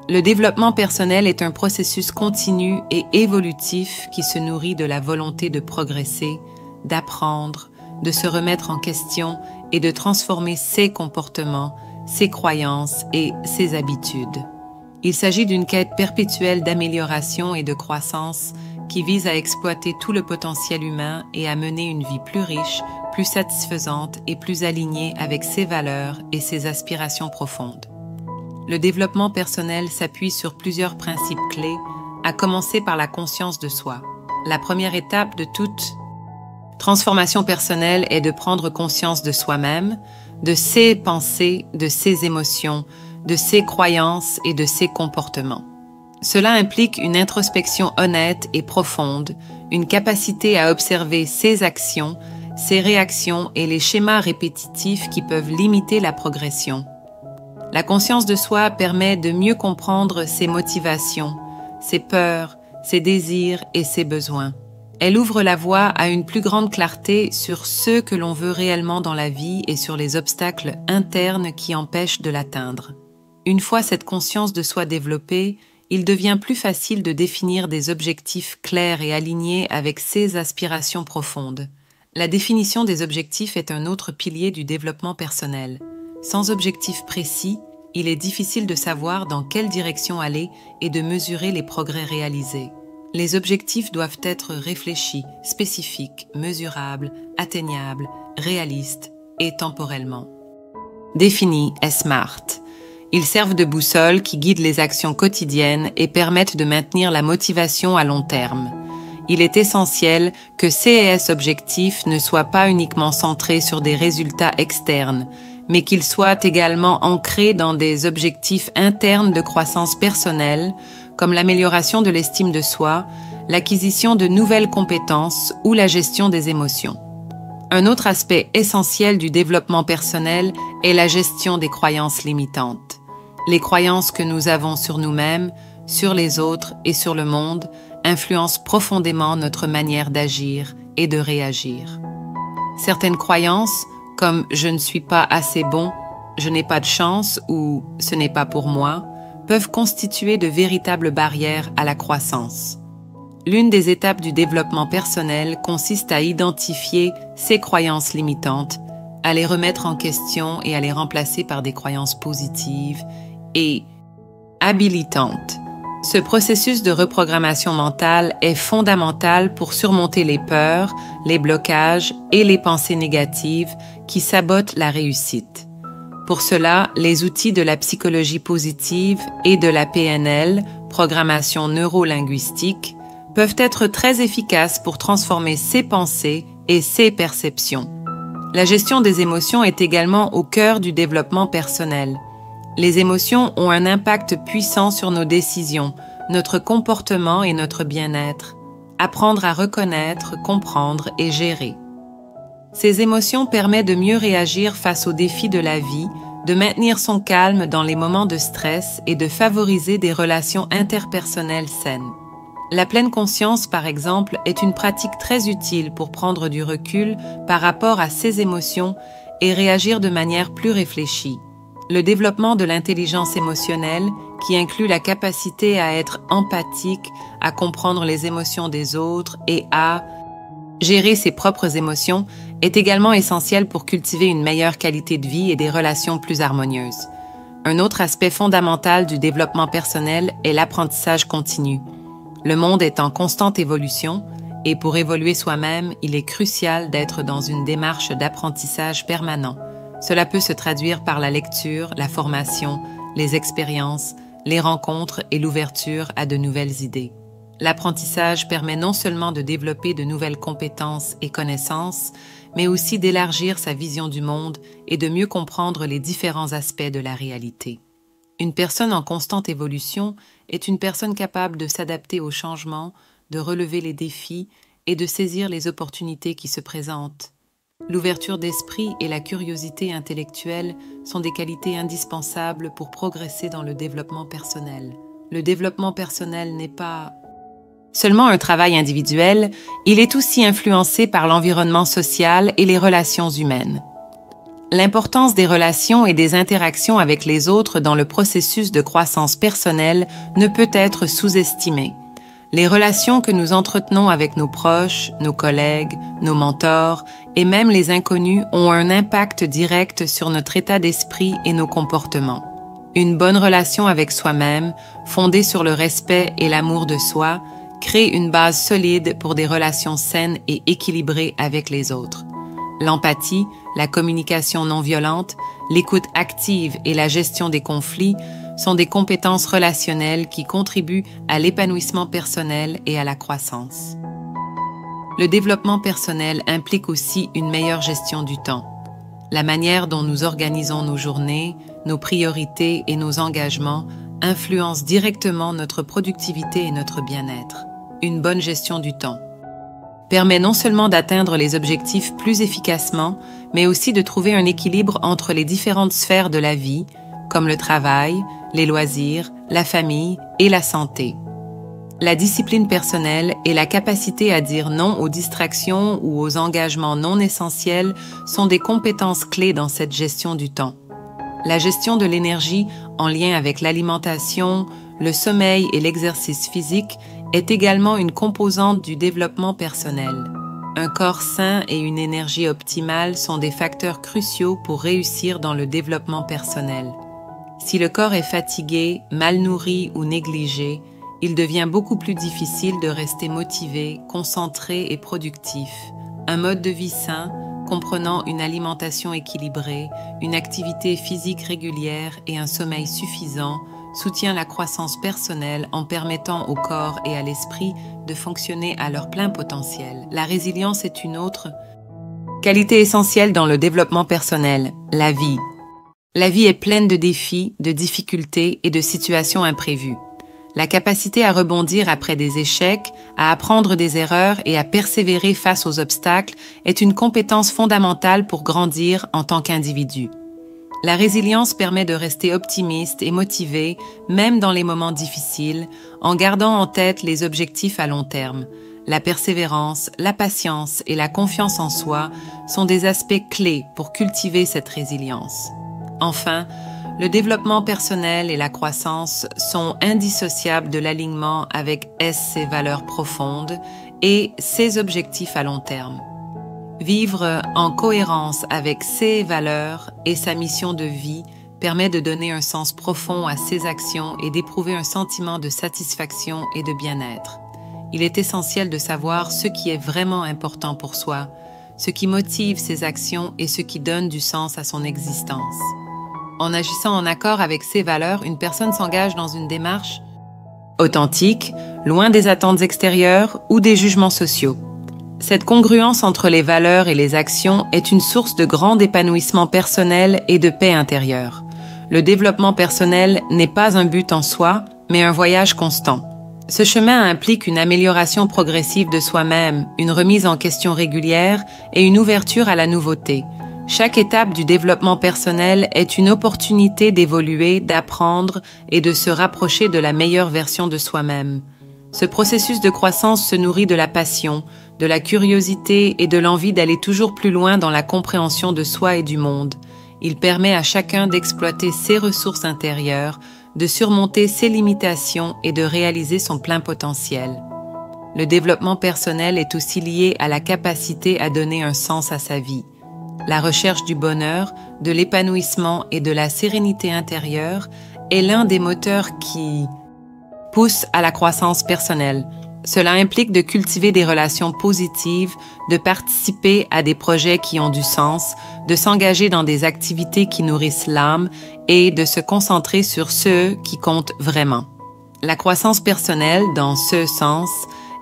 Le développement personnel est un processus continu et évolutif qui se nourrit de la volonté de progresser, d'apprendre, de se remettre en question et de transformer ses comportements, ses croyances et ses habitudes. Il s'agit d'une quête perpétuelle d'amélioration et de croissance qui vise à exploiter tout le potentiel humain et à mener une vie plus riche, plus satisfaisante et plus alignée avec ses valeurs et ses aspirations profondes. Le développement personnel s'appuie sur plusieurs principes clés, à commencer par la conscience de soi. La première étape de toute transformation personnelle est de prendre conscience de soi-même, de ses pensées, de ses émotions, de ses croyances et de ses comportements. Cela implique une introspection honnête et profonde, une capacité à observer ses actions, ses réactions et les schémas répétitifs qui peuvent limiter la progression. La conscience de soi permet de mieux comprendre ses motivations, ses peurs, ses désirs et ses besoins. Elle ouvre la voie à une plus grande clarté sur ce que l'on veut réellement dans la vie et sur les obstacles internes qui empêchent de l'atteindre. Une fois cette conscience de soi développée, il devient plus facile de définir des objectifs clairs et alignés avec ses aspirations profondes. La définition des objectifs est un autre pilier du développement personnel. Sans objectif précis, il est difficile de savoir dans quelle direction aller et de mesurer les progrès réalisés. Les objectifs doivent être réfléchis, spécifiques, mesurables, atteignables, réalistes et temporellement. Définis est SMART. Ils servent de boussole qui guide les actions quotidiennes et permettent de maintenir la motivation à long terme. Il est essentiel que ces objectifs ne soient pas uniquement centrés sur des résultats externes, mais qu'ils soient également ancrés dans des objectifs internes de croissance personnelle, comme l'amélioration de l'estime de soi, l'acquisition de nouvelles compétences ou la gestion des émotions. Un autre aspect essentiel du développement personnel est la gestion des croyances limitantes. Les croyances que nous avons sur nous-mêmes, sur les autres et sur le monde influencent profondément notre manière d'agir et de réagir. Certaines croyances, comme « je ne suis pas assez bon »,« je n'ai pas de chance » ou « ce n'est pas pour moi », peuvent constituer de véritables barrières à la croissance. L'une des étapes du développement personnel consiste à identifier ces croyances limitantes, à les remettre en question et à les remplacer par des croyances positives et habilitantes. Ce processus de reprogrammation mentale est fondamental pour surmonter les peurs, les blocages et les pensées négatives qui sabotent la réussite. Pour cela, les outils de la psychologie positive et de la PNL, programmation neurolinguistique, peuvent être très efficaces pour transformer ses pensées et ses perceptions. La gestion des émotions est également au cœur du développement personnel. Les émotions ont un impact puissant sur nos décisions, notre comportement et notre bien-être. Apprendre à reconnaître, comprendre et gérer. Ces émotions permettent de mieux réagir face aux défis de la vie, de maintenir son calme dans les moments de stress et de favoriser des relations interpersonnelles saines. La pleine conscience, par exemple, est une pratique très utile pour prendre du recul par rapport à ses émotions et réagir de manière plus réfléchie. Le développement de l'intelligence émotionnelle, qui inclut la capacité à être empathique, à comprendre les émotions des autres et à gérer ses propres émotions, est également essentiel pour cultiver une meilleure qualité de vie et des relations plus harmonieuses. Un autre aspect fondamental du développement personnel est l'apprentissage continu. Le monde est en constante évolution et pour évoluer soi-même, il est crucial d'être dans une démarche d'apprentissage permanent. Cela peut se traduire par la lecture, la formation, les expériences, les rencontres et l'ouverture à de nouvelles idées. L'apprentissage permet non seulement de développer de nouvelles compétences et connaissances, mais aussi d'élargir sa vision du monde et de mieux comprendre les différents aspects de la réalité. Une personne en constante évolution est une personne capable de s'adapter aux changements, de relever les défis et de saisir les opportunités qui se présentent. L'ouverture d'esprit et la curiosité intellectuelle sont des qualités indispensables pour progresser dans le développement personnel. Le développement personnel n'est pas seulement un travail individuel, il est aussi influencé par l'environnement social et les relations humaines. L'importance des relations et des interactions avec les autres dans le processus de croissance personnelle ne peut être sous-estimée. Les relations que nous entretenons avec nos proches, nos collègues, nos mentors et même les inconnus ont un impact direct sur notre état d'esprit et nos comportements. Une bonne relation avec soi-même, fondée sur le respect et l'amour de soi, crée une base solide pour des relations saines et équilibrées avec les autres. L'empathie, la communication non violente, l'écoute active et la gestion des conflits sont des compétences relationnelles qui contribuent à l'épanouissement personnel et à la croissance. Le développement personnel implique aussi une meilleure gestion du temps. La manière dont nous organisons nos journées, nos priorités et nos engagements influence directement notre productivité et notre bien-être. Une bonne gestion du temps permet non seulement d'atteindre les objectifs plus efficacement, mais aussi de trouver un équilibre entre les différentes sphères de la vie, comme le travail, les loisirs, la famille et la santé. La discipline personnelle et la capacité à dire non aux distractions ou aux engagements non essentiels sont des compétences clés dans cette gestion du temps. La gestion de l'énergie en lien avec l'alimentation, le sommeil et l'exercice physique est également une composante du développement personnel. Un corps sain et une énergie optimale sont des facteurs cruciaux pour réussir dans le développement personnel. Si le corps est fatigué, mal nourri ou négligé, il devient beaucoup plus difficile de rester motivé, concentré et productif. Un mode de vie sain, comprenant une alimentation équilibrée, une activité physique régulière et un sommeil suffisant, soutient la croissance personnelle en permettant au corps et à l'esprit de fonctionner à leur plein potentiel. La résilience est une autre qualité essentielle dans le développement personnel, la vie. La vie est pleine de défis, de difficultés et de situations imprévues. La capacité à rebondir après des échecs, à apprendre des erreurs et à persévérer face aux obstacles est une compétence fondamentale pour grandir en tant qu'individu. La résilience permet de rester optimiste et motivé, même dans les moments difficiles, en gardant en tête les objectifs à long terme. La persévérance, la patience et la confiance en soi sont des aspects clés pour cultiver cette résilience. Enfin, le développement personnel et la croissance sont indissociables de l'alignement avec ses valeurs profondes et ses objectifs à long terme. Vivre en cohérence avec ses valeurs et sa mission de vie permet de donner un sens profond à ses actions et d'éprouver un sentiment de satisfaction et de bien-être. Il est essentiel de savoir ce qui est vraiment important pour soi, ce qui motive ses actions et ce qui donne du sens à son existence. En agissant en accord avec ses valeurs, une personne s'engage dans une démarche Authentique, loin des attentes extérieures ou des jugements sociaux. Cette congruence entre les valeurs et les actions est une source de grand épanouissement personnel et de paix intérieure. Le développement personnel n'est pas un but en soi, mais un voyage constant. Ce chemin implique une amélioration progressive de soi-même, une remise en question régulière et une ouverture à la nouveauté. Chaque étape du développement personnel est une opportunité d'évoluer, d'apprendre et de se rapprocher de la meilleure version de soi-même. Ce processus de croissance se nourrit de la passion, de la curiosité et de l'envie d'aller toujours plus loin dans la compréhension de soi et du monde. Il permet à chacun d'exploiter ses ressources intérieures, de surmonter ses limitations et de réaliser son plein potentiel. Le développement personnel est aussi lié à la capacité à donner un sens à sa vie. La recherche du bonheur, de l'épanouissement et de la sérénité intérieure est l'un des moteurs qui pousse à la croissance personnelle. Cela implique de cultiver des relations positives, de participer à des projets qui ont du sens, de s'engager dans des activités qui nourrissent l'âme et de se concentrer sur ceux qui comptent vraiment. La croissance personnelle, dans ce sens,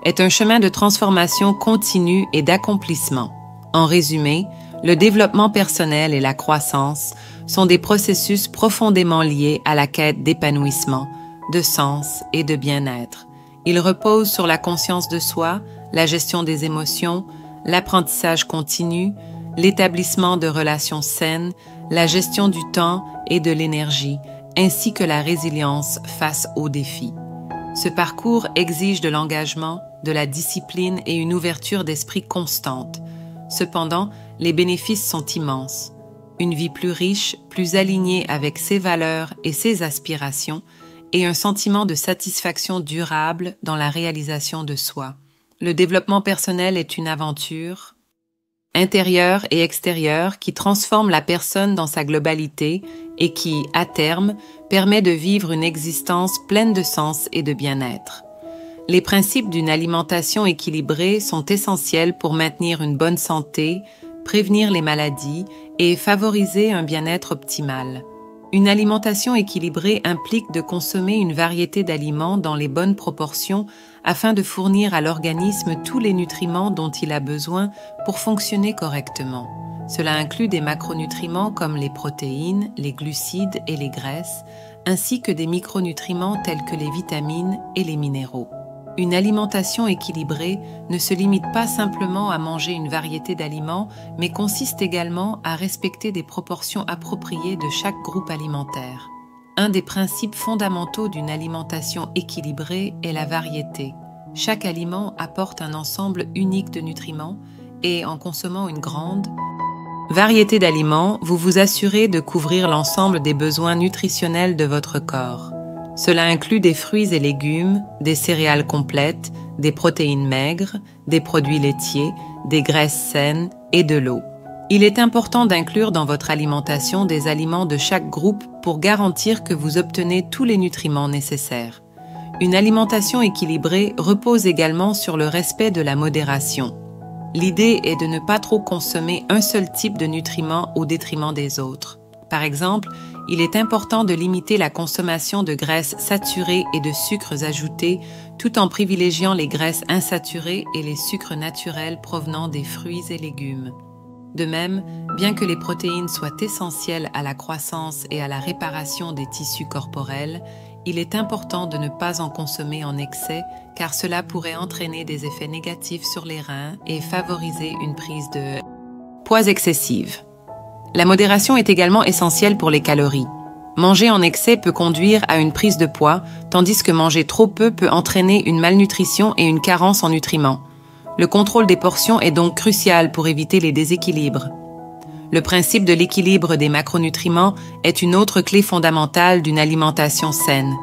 est un chemin de transformation continue et d'accomplissement. En résumé, le développement personnel et la croissance sont des processus profondément liés à la quête d'épanouissement, de sens et de bien-être. Ils reposent sur la conscience de soi, la gestion des émotions, l'apprentissage continu, l'établissement de relations saines, la gestion du temps et de l'énergie, ainsi que la résilience face aux défis. Ce parcours exige de l'engagement, de la discipline et une ouverture d'esprit constante. Cependant, les bénéfices sont immenses. Une vie plus riche, plus alignée avec ses valeurs et ses aspirations, et un sentiment de satisfaction durable dans la réalisation de soi. Le développement personnel est une aventure intérieure et extérieure qui transforme la personne dans sa globalité et qui, à terme, permet de vivre une existence pleine de sens et de bien-être. Les principes d'une alimentation équilibrée sont essentiels pour maintenir une bonne santé, prévenir les maladies et favoriser un bien-être optimal. Une alimentation équilibrée implique de consommer une variété d'aliments dans les bonnes proportions afin de fournir à l'organisme tous les nutriments dont il a besoin pour fonctionner correctement. Cela inclut des macronutriments comme les protéines, les glucides et les graisses, ainsi que des micronutriments tels que les vitamines et les minéraux. Une alimentation équilibrée ne se limite pas simplement à manger une variété d'aliments, mais consiste également à respecter des proportions appropriées de chaque groupe alimentaire. Un des principes fondamentaux d'une alimentation équilibrée est la variété. Chaque aliment apporte un ensemble unique de nutriments et en consommant une grande variété d'aliments, vous vous assurez de couvrir l'ensemble des besoins nutritionnels de votre corps. Cela inclut des fruits et légumes, des céréales complètes, des protéines maigres, des produits laitiers, des graisses saines et de l'eau. Il est important d'inclure dans votre alimentation des aliments de chaque groupe pour garantir que vous obtenez tous les nutriments nécessaires. Une alimentation équilibrée repose également sur le respect de la modération. L'idée est de ne pas trop consommer un seul type de nutriments au détriment des autres. Par exemple, il est important de limiter la consommation de graisses saturées et de sucres ajoutés, tout en privilégiant les graisses insaturées et les sucres naturels provenant des fruits et légumes. De même, bien que les protéines soient essentielles à la croissance et à la réparation des tissus corporels, il est important de ne pas en consommer en excès car cela pourrait entraîner des effets négatifs sur les reins et favoriser une prise de poids excessive. La modération est également essentielle pour les calories. Manger en excès peut conduire à une prise de poids, tandis que manger trop peu peut entraîner une malnutrition et une carence en nutriments. Le contrôle des portions est donc crucial pour éviter les déséquilibres. Le principe de l'équilibre des macronutriments est une autre clé fondamentale d'une alimentation saine.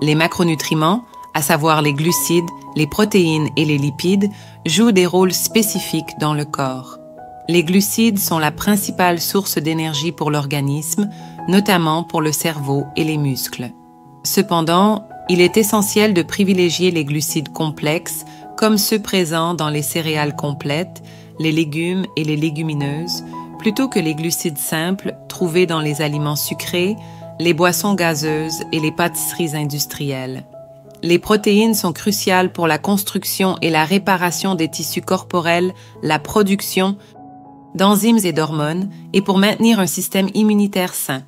Les macronutriments, à savoir les glucides, les protéines et les lipides, jouent des rôles spécifiques dans le corps. Les glucides sont la principale source d'énergie pour l'organisme, notamment pour le cerveau et les muscles. Cependant, il est essentiel de privilégier les glucides complexes, comme ceux présents dans les céréales complètes, les légumes et les légumineuses, plutôt que les glucides simples trouvés dans les aliments sucrés, les boissons gazeuses et les pâtisseries industrielles. Les protéines sont cruciales pour la construction et la réparation des tissus corporels, la production d'enzymes et d'hormones, et pour maintenir un système immunitaire sain.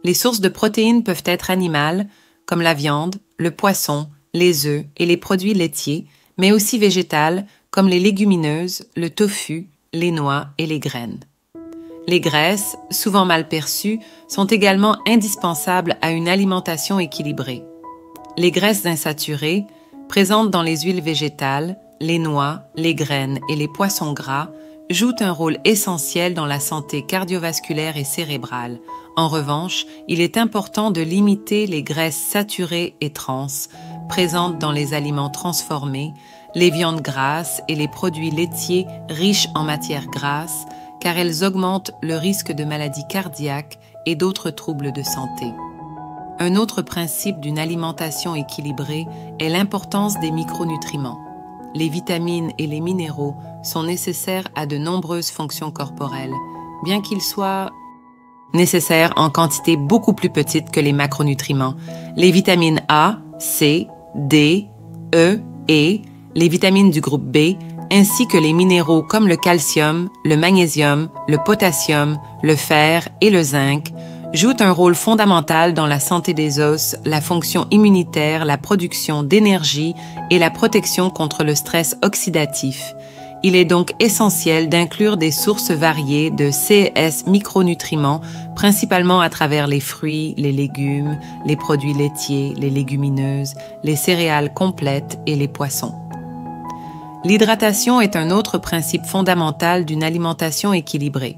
Les sources de protéines peuvent être animales, comme la viande, le poisson, les œufs et les produits laitiers, mais aussi végétales, comme les légumineuses, le tofu, les noix et les graines. Les graisses, souvent mal perçues, sont également indispensables à une alimentation équilibrée. Les graisses insaturées, présentes dans les huiles végétales, les noix, les graines et les poissons gras, jouent un rôle essentiel dans la santé cardiovasculaire et cérébrale. En revanche, il est important de limiter les graisses saturées et trans, présentes dans les aliments transformés, les viandes grasses et les produits laitiers riches en matières grasses, car elles augmentent le risque de maladies cardiaques et d'autres troubles de santé. Un autre principe d'une alimentation équilibrée est l'importance des micronutriments. Les vitamines et les minéraux sont nécessaires à de nombreuses fonctions corporelles, bien qu'ils soient nécessaires en quantité beaucoup plus petite que les macronutriments. Les vitamines A, C, D, E et les vitamines du groupe B, ainsi que les minéraux comme le calcium, le magnésium, le potassium, le fer et le zinc, jouent un rôle fondamental dans la santé des os, la fonction immunitaire, la production d'énergie et la protection contre le stress oxydatif. Il est donc essentiel d'inclure des sources variées de ces micronutriments, principalement à travers les fruits, les légumes, les produits laitiers, les légumineuses, les céréales complètes et les poissons. L'hydratation est un autre principe fondamental d'une alimentation équilibrée.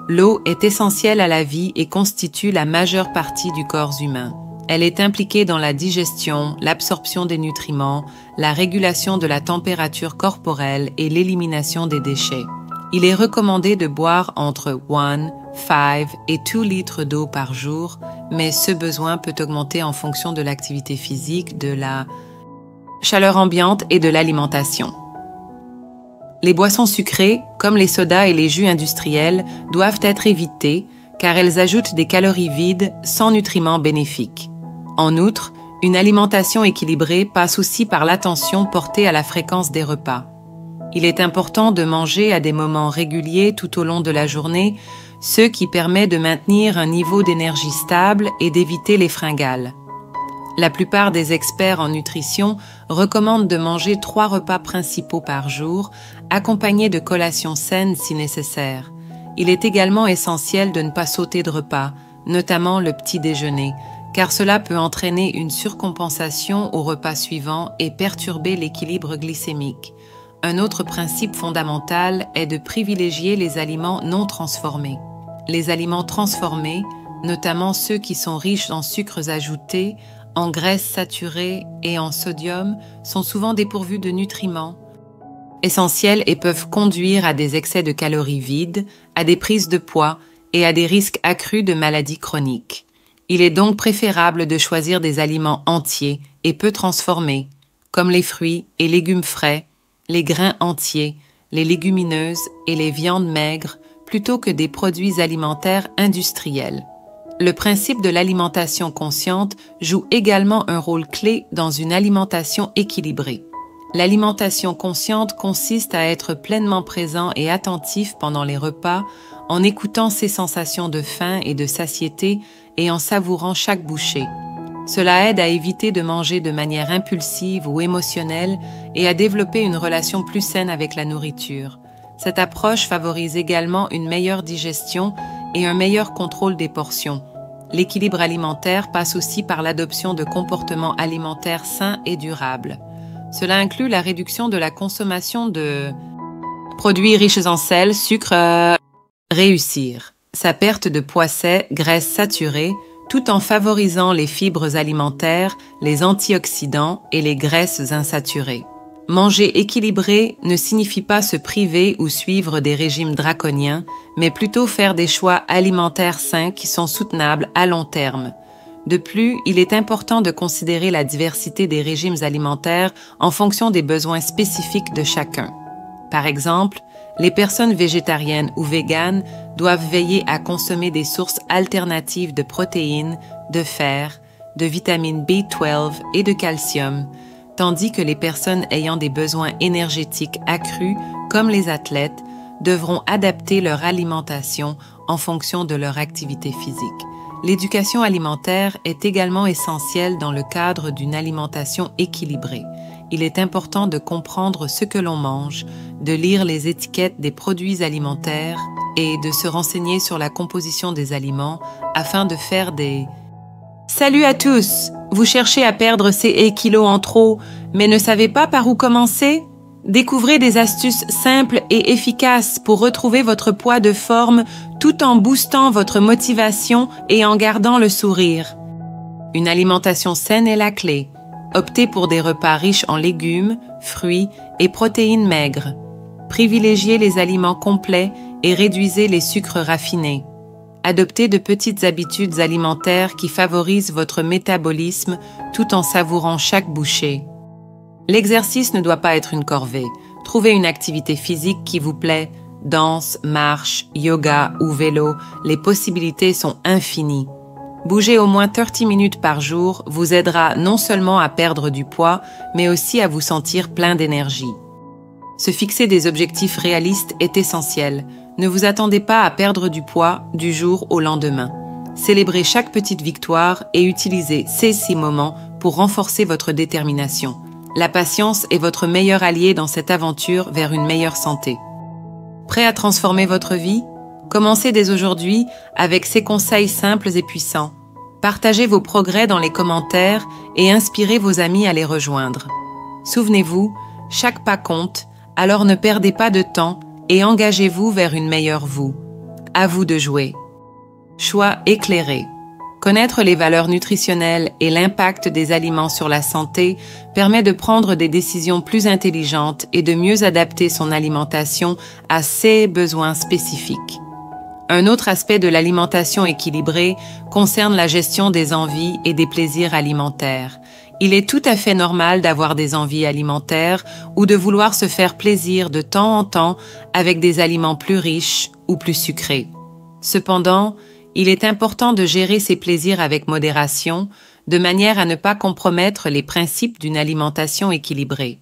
L'eau est essentielle à la vie et constitue la majeure partie du corps humain. Elle est impliquée dans la digestion, l'absorption des nutriments, la régulation de la température corporelle et l'élimination des déchets. Il est recommandé de boire entre 1, 5 et 2 litres d'eau par jour, mais ce besoin peut augmenter en fonction de l'activité physique, de la chaleur ambiante et de l'alimentation. Les boissons sucrées, comme les sodas et les jus industriels, doivent être évitées car elles ajoutent des calories vides sans nutriments bénéfiques. En outre, une alimentation équilibrée passe aussi par l'attention portée à la fréquence des repas. Il est important de manger à des moments réguliers tout au long de la journée, ce qui permet de maintenir un niveau d'énergie stable et d'éviter les fringales. La plupart des experts en nutrition recommandent de manger 3 repas principaux par jour, accompagnés de collations saines si nécessaire. Il est également essentiel de ne pas sauter de repas, notamment le petit déjeuner, car cela peut entraîner une surcompensation au repas suivant et perturber l'équilibre glycémique. Un autre principe fondamental est de privilégier les aliments non transformés. Les aliments transformés, notamment ceux qui sont riches en sucres ajoutés, en graisses saturées et en sodium, sont souvent dépourvus de nutriments essentiels et peuvent conduire à des excès de calories vides, à des prises de poids et à des risques accrus de maladies chroniques. Il est donc préférable de choisir des aliments entiers et peu transformés, comme les fruits et légumes frais, les grains entiers, les légumineuses et les viandes maigres, plutôt que des produits alimentaires industriels. Le principe de l'alimentation consciente joue également un rôle clé dans une alimentation équilibrée. L'alimentation consciente consiste à être pleinement présent et attentif pendant les repas, en écoutant ses sensations de faim et de satiété et en savourant chaque bouchée. Cela aide à éviter de manger de manière impulsive ou émotionnelle et à développer une relation plus saine avec la nourriture. Cette approche favorise également une meilleure digestion et un meilleur contrôle des portions. L'équilibre alimentaire passe aussi par l'adoption de comportements alimentaires sains et durables. Cela inclut la réduction de la consommation de produits riches en sel, sucre, réussir sa perte de poids sec, graisses saturées, tout en favorisant les fibres alimentaires, les antioxydants et les graisses insaturées. Manger équilibré ne signifie pas se priver ou suivre des régimes draconiens, mais plutôt faire des choix alimentaires sains qui sont soutenables à long terme. De plus, il est important de considérer la diversité des régimes alimentaires en fonction des besoins spécifiques de chacun. Par exemple, les personnes végétariennes ou véganes doivent veiller à consommer des sources alternatives de protéines, de fer, de vitamine B12 et de calcium, tandis que les personnes ayant des besoins énergétiques accrus, comme les athlètes, devront adapter leur alimentation en fonction de leur activité physique. L'éducation alimentaire est également essentielle dans le cadre d'une alimentation équilibrée. Il est important de comprendre ce que l'on mange, de lire les étiquettes des produits alimentaires et de se renseigner sur la composition des aliments afin de faire des... Salut à tous! Vous cherchez à perdre ces kilos en trop, mais ne savez pas par où commencer? Découvrez des astuces simples et efficaces pour retrouver votre poids de forme tout en boostant votre motivation et en gardant le sourire. Une alimentation saine est la clé. Optez pour des repas riches en légumes, fruits et protéines maigres. Privilégiez les aliments complets et réduisez les sucres raffinés. Adoptez de petites habitudes alimentaires qui favorisent votre métabolisme tout en savourant chaque bouchée. L'exercice ne doit pas être une corvée. Trouvez une activité physique qui vous plaît. Danse, marche, yoga ou vélo, les possibilités sont infinies. Bouger au moins 30 minutes par jour vous aidera non seulement à perdre du poids, mais aussi à vous sentir plein d'énergie. Se fixer des objectifs réalistes est essentiel. Ne vous attendez pas à perdre du poids du jour au lendemain. Célébrez chaque petite victoire et utilisez ces 6 moments pour renforcer votre détermination. La patience est votre meilleur allié dans cette aventure vers une meilleure santé. Prêt à transformer votre vie? Commencez dès aujourd'hui avec ces conseils simples et puissants. Partagez vos progrès dans les commentaires et inspirez vos amis à les rejoindre. Souvenez-vous, chaque pas compte, alors ne perdez pas de temps et engagez-vous vers une meilleure vous. À vous de jouer. Choix éclairé. Connaître les valeurs nutritionnelles et l'impact des aliments sur la santé permet de prendre des décisions plus intelligentes et de mieux adapter son alimentation à ses besoins spécifiques. Un autre aspect de l'alimentation équilibrée concerne la gestion des envies et des plaisirs alimentaires. Il est tout à fait normal d'avoir des envies alimentaires ou de vouloir se faire plaisir de temps en temps avec des aliments plus riches ou plus sucrés. Cependant, il est important de gérer ces plaisirs avec modération, de manière à ne pas compromettre les principes d'une alimentation équilibrée.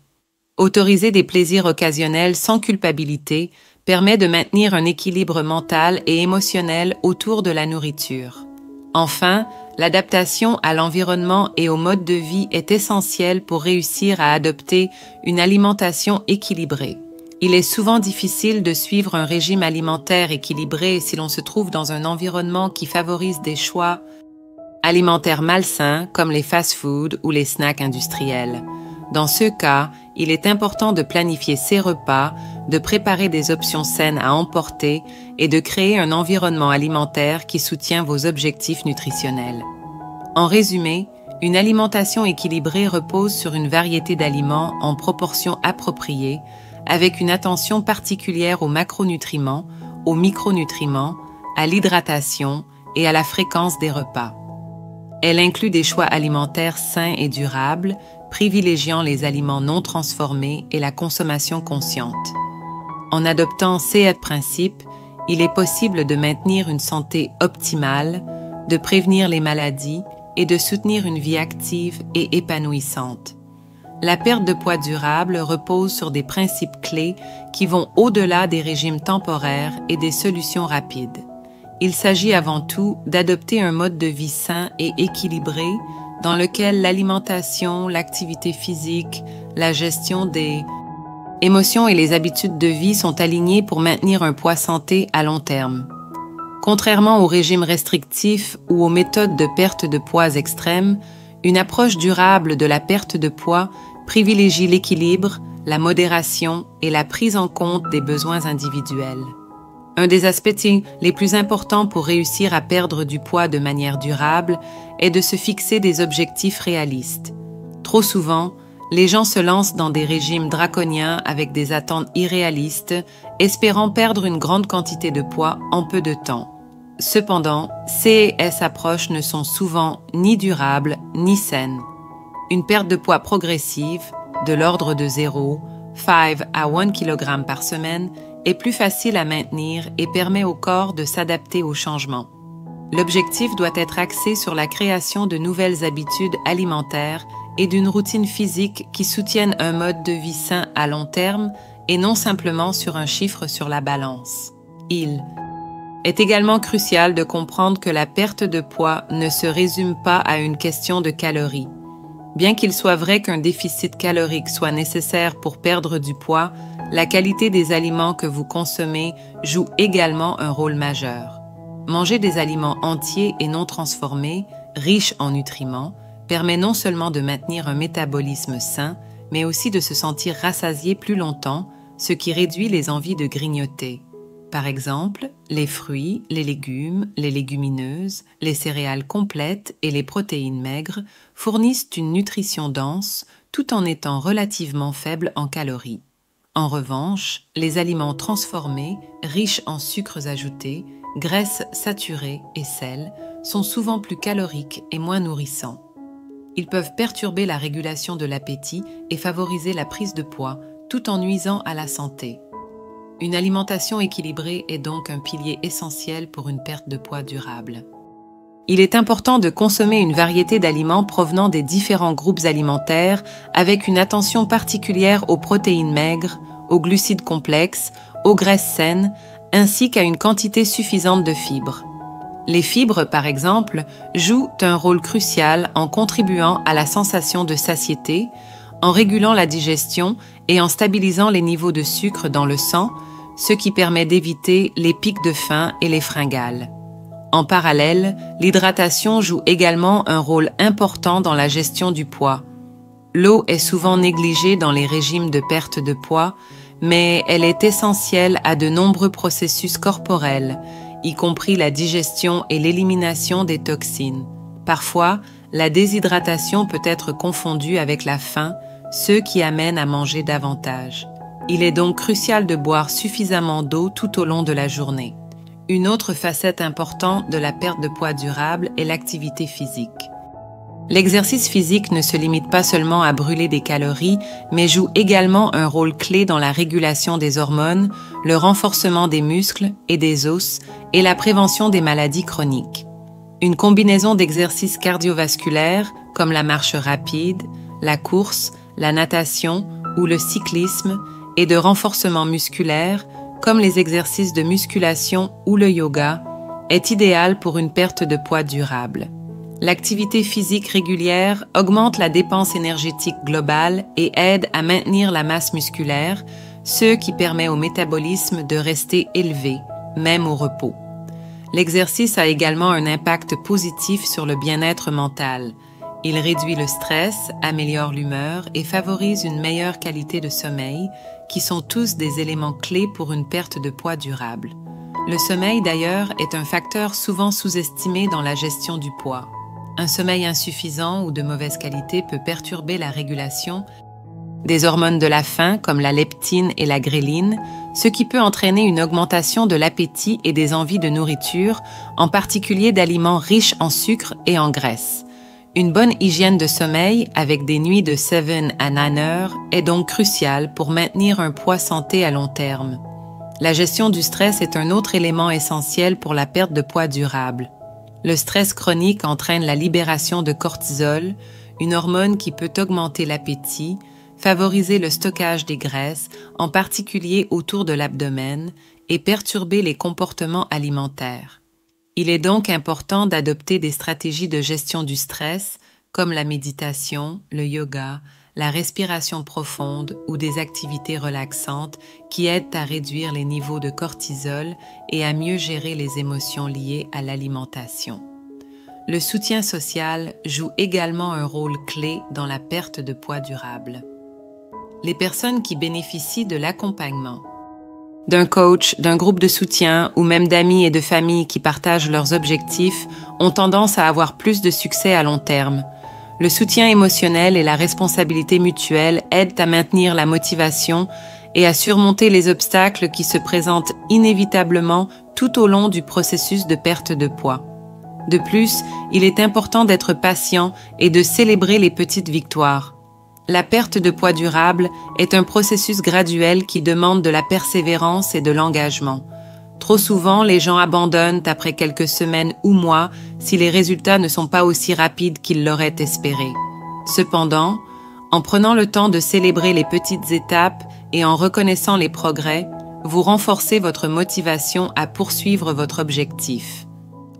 Autoriser des plaisirs occasionnels sans culpabilité permet de maintenir un équilibre mental et émotionnel autour de la nourriture. Enfin, l'adaptation à l'environnement et au mode de vie est essentielle pour réussir à adopter une alimentation équilibrée. Il est souvent difficile de suivre un régime alimentaire équilibré si l'on se trouve dans un environnement qui favorise des choix alimentaires malsains comme les fast-foods ou les snacks industriels. Dans ce cas, il est important de planifier ses repas, de préparer des options saines à emporter et de créer un environnement alimentaire qui soutient vos objectifs nutritionnels. En résumé, une alimentation équilibrée repose sur une variété d'aliments en proportions appropriées, avec une attention particulière aux macronutriments, aux micronutriments, à l'hydratation et à la fréquence des repas. Elle inclut des choix alimentaires sains et durables, privilégiant les aliments non transformés et la consommation consciente. En adoptant ces principes, il est possible de maintenir une santé optimale, de prévenir les maladies et de soutenir une vie active et épanouissante. La perte de poids durable repose sur des principes clés qui vont au-delà des régimes temporaires et des solutions rapides. Il s'agit avant tout d'adopter un mode de vie sain et équilibré dans lequel l'alimentation, l'activité physique, la gestion des émotions et les habitudes de vie sont alignées pour maintenir un poids santé à long terme. Contrairement aux régimes restrictifs ou aux méthodes de perte de poids extrêmes, une approche durable de la perte de poids privilégie l'équilibre, la modération et la prise en compte des besoins individuels. Un des aspects les plus importants pour réussir à perdre du poids de manière durable est de se fixer des objectifs réalistes. Trop souvent, les gens se lancent dans des régimes draconiens avec des attentes irréalistes, espérant perdre une grande quantité de poids en peu de temps. Cependant, ces approches ne sont souvent ni durables ni saines. Une perte de poids progressive, de l'ordre de 0, 5 à 1 kg par semaine, est plus facile à maintenir et permet au corps de s'adapter aux changements. L'objectif doit être axé sur la création de nouvelles habitudes alimentaires et d'une routine physique qui soutiennent un mode de vie sain à long terme et non simplement sur un chiffre sur la balance. Il est également crucial de comprendre que la perte de poids ne se résume pas à une question de calories. Bien qu'il soit vrai qu'un déficit calorique soit nécessaire pour perdre du poids, la qualité des aliments que vous consommez joue également un rôle majeur. Manger des aliments entiers et non transformés, riches en nutriments, permet non seulement de maintenir un métabolisme sain, mais aussi de se sentir rassasié plus longtemps, ce qui réduit les envies de grignoter. Par exemple, les fruits, les légumes, les légumineuses, les céréales complètes et les protéines maigres fournissent une nutrition dense tout en étant relativement faibles en calories. En revanche, les aliments transformés, riches en sucres ajoutés, graisses saturées et sel, sont souvent plus caloriques et moins nourrissants. Ils peuvent perturber la régulation de l'appétit et favoriser la prise de poids, tout en nuisant à la santé. Une alimentation équilibrée est donc un pilier essentiel pour une perte de poids durable. Il est important de consommer une variété d'aliments provenant des différents groupes alimentaires avec une attention particulière aux protéines maigres, aux glucides complexes, aux graisses saines, ainsi qu'à une quantité suffisante de fibres. Les fibres, par exemple, jouent un rôle crucial en contribuant à la sensation de satiété, en régulant la digestion et en stabilisant les niveaux de sucre dans le sang, ce qui permet d'éviter les pics de faim et les fringales. En parallèle, l'hydratation joue également un rôle important dans la gestion du poids. L'eau est souvent négligée dans les régimes de perte de poids, mais elle est essentielle à de nombreux processus corporels, y compris la digestion et l'élimination des toxines. Parfois, la déshydratation peut être confondue avec la faim, ce qui amène à manger davantage. Il est donc crucial de boire suffisamment d'eau tout au long de la journée. Une autre facette importante de la perte de poids durable est l'activité physique. L'exercice physique ne se limite pas seulement à brûler des calories, mais joue également un rôle clé dans la régulation des hormones, le renforcement des muscles et des os et la prévention des maladies chroniques. Une combinaison d'exercices cardiovasculaires comme la marche rapide, la course, la natation ou le cyclisme et de renforcement musculaire comme les exercices de musculation ou le yoga est idéal pour une perte de poids durable. L'activité physique régulière augmente la dépense énergétique globale et aide à maintenir la masse musculaire, ce qui permet au métabolisme de rester élevé, même au repos. L'exercice a également un impact positif sur le bien-être mental. Il réduit le stress, améliore l'humeur et favorise une meilleure qualité de sommeil, qui sont tous des éléments clés pour une perte de poids durable. Le sommeil, d'ailleurs, est un facteur souvent sous-estimé dans la gestion du poids. Un sommeil insuffisant ou de mauvaise qualité peut perturber la régulation des hormones de la faim comme la leptine et la gréline, ce qui peut entraîner une augmentation de l'appétit et des envies de nourriture, en particulier d'aliments riches en sucre et en graisse. Une bonne hygiène de sommeil avec des nuits de 7 à 9 heures est donc cruciale pour maintenir un poids santé à long terme. La gestion du stress est un autre élément essentiel pour la perte de poids durable. Le stress chronique entraîne la libération de cortisol, une hormone qui peut augmenter l'appétit, favoriser le stockage des graisses, en particulier autour de l'abdomen, et perturber les comportements alimentaires. Il est donc important d'adopter des stratégies de gestion du stress, comme la méditation, le yoga, la respiration profonde ou des activités relaxantes qui aident à réduire les niveaux de cortisol et à mieux gérer les émotions liées à l'alimentation. Le soutien social joue également un rôle clé dans la perte de poids durable. Les personnes qui bénéficient de l'accompagnement d'un coach, d'un groupe de soutien ou même d'amis et de familles qui partagent leurs objectifs ont tendance à avoir plus de succès à long terme. Le soutien émotionnel et la responsabilité mutuelle aident à maintenir la motivation et à surmonter les obstacles qui se présentent inévitablement tout au long du processus de perte de poids. De plus, il est important d'être patient et de célébrer les petites victoires. La perte de poids durable est un processus graduel qui demande de la persévérance et de l'engagement. Trop souvent, les gens abandonnent après quelques semaines ou mois si les résultats ne sont pas aussi rapides qu'ils l'auraient espéré. Cependant, en prenant le temps de célébrer les petites étapes et en reconnaissant les progrès, vous renforcez votre motivation à poursuivre votre objectif.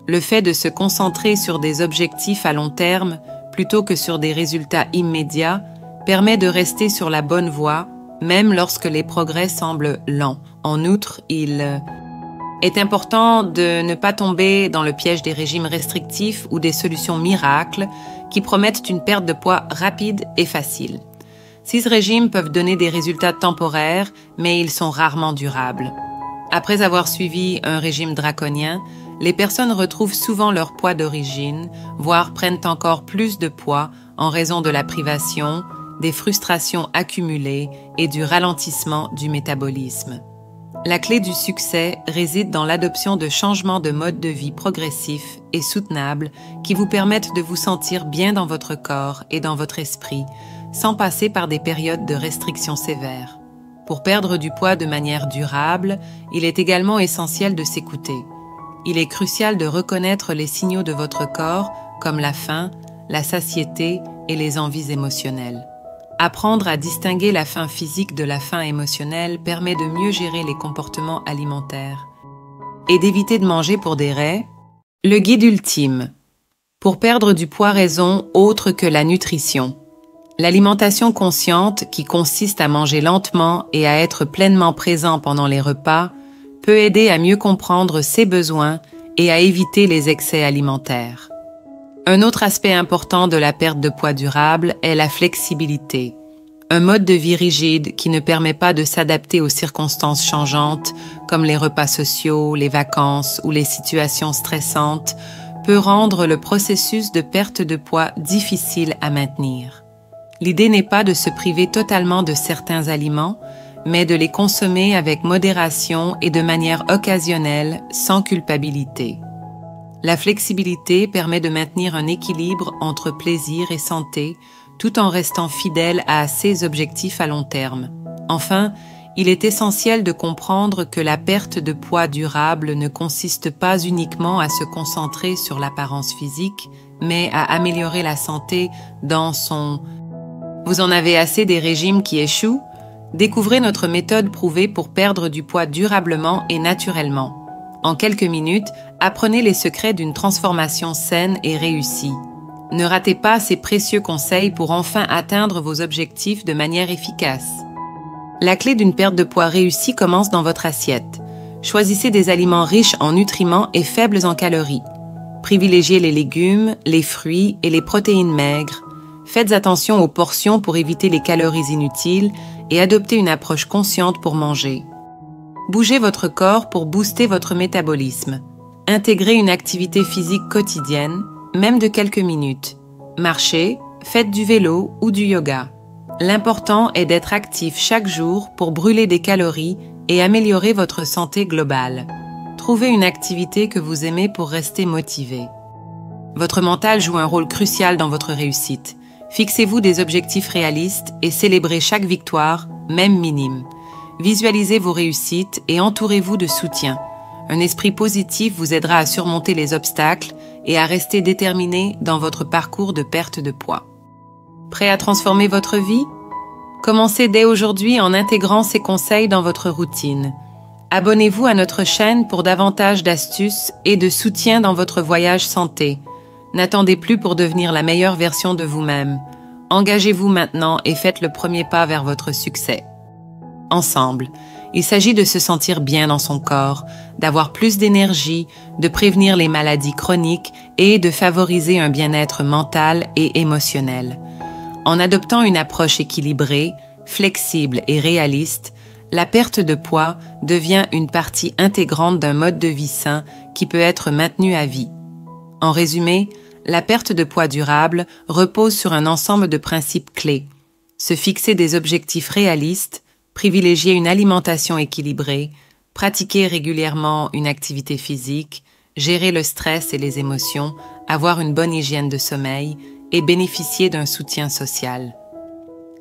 Le fait de se concentrer sur des objectifs à long terme plutôt que sur des résultats immédiats permet de rester sur la bonne voie, même lorsque les progrès semblent lents. En outre, il est important de ne pas tomber dans le piège des régimes restrictifs ou des solutions miracles qui promettent une perte de poids rapide et facile. Ces régimes peuvent donner des résultats temporaires, mais ils sont rarement durables. Après avoir suivi un régime draconien, les personnes retrouvent souvent leur poids d'origine, voire prennent encore plus de poids en raison de la privation, des frustrations accumulées et du ralentissement du métabolisme. La clé du succès réside dans l'adoption de changements de mode de vie progressifs et soutenables qui vous permettent de vous sentir bien dans votre corps et dans votre esprit, sans passer par des périodes de restrictions sévères. Pour perdre du poids de manière durable, il est également essentiel de s'écouter. Il est crucial de reconnaître les signaux de votre corps, comme la faim, la satiété et les envies émotionnelles. Apprendre à distinguer la faim physique de la faim émotionnelle permet de mieux gérer les comportements alimentaires et d'éviter de manger pour des raies. Le guide ultime. Pour perdre du poids, raison autre que la nutrition. L'alimentation consciente, qui consiste à manger lentement et à être pleinement présent pendant les repas, peut aider à mieux comprendre ses besoins et à éviter les excès alimentaires. Un autre aspect important de la perte de poids durable est la flexibilité. Un mode de vie rigide qui ne permet pas de s'adapter aux circonstances changeantes, comme les repas sociaux, les vacances ou les situations stressantes, peut rendre le processus de perte de poids difficile à maintenir. L'idée n'est pas de se priver totalement de certains aliments, mais de les consommer avec modération et de manière occasionnelle, sans culpabilité. La flexibilité permet de maintenir un équilibre entre plaisir et santé, tout en restant fidèle à ses objectifs à long terme. Enfin, il est essentiel de comprendre que la perte de poids durable ne consiste pas uniquement à se concentrer sur l'apparence physique, mais à améliorer la santé dans son... Vous en avez assez des régimes qui échouent? Découvrez notre méthode prouvée pour perdre du poids durablement et naturellement. En quelques minutes, apprenez les secrets d'une transformation saine et réussie. Ne ratez pas ces précieux conseils pour enfin atteindre vos objectifs de manière efficace. La clé d'une perte de poids réussie commence dans votre assiette. Choisissez des aliments riches en nutriments et faibles en calories. Privilégiez les légumes, les fruits et les protéines maigres. Faites attention aux portions pour éviter les calories inutiles et adoptez une approche consciente pour manger. Bougez votre corps pour booster votre métabolisme. Intégrez une activité physique quotidienne, même de quelques minutes. Marchez, faites du vélo ou du yoga. L'important est d'être actif chaque jour pour brûler des calories et améliorer votre santé globale. Trouvez une activité que vous aimez pour rester motivé. Votre mental joue un rôle crucial dans votre réussite. Fixez-vous des objectifs réalistes et célébrez chaque victoire, même minime. Visualisez vos réussites et entourez-vous de soutien. Un esprit positif vous aidera à surmonter les obstacles et à rester déterminé dans votre parcours de perte de poids. Prêt à transformer votre vie? Commencez dès aujourd'hui en intégrant ces conseils dans votre routine. Abonnez-vous à notre chaîne pour davantage d'astuces et de soutien dans votre voyage santé. N'attendez plus pour devenir la meilleure version de vous-même. Engagez-vous maintenant et faites le premier pas vers votre succès. Ensemble, il s'agit de se sentir bien dans son corps, d'avoir plus d'énergie, de prévenir les maladies chroniques et de favoriser un bien-être mental et émotionnel. En adoptant une approche équilibrée, flexible et réaliste, la perte de poids devient une partie intégrante d'un mode de vie sain qui peut être maintenu à vie. En résumé, la perte de poids durable repose sur un ensemble de principes clés. Se fixer des objectifs réalistes, privilégier une alimentation équilibrée, pratiquer régulièrement une activité physique, gérer le stress et les émotions, avoir une bonne hygiène de sommeil et bénéficier d'un soutien social.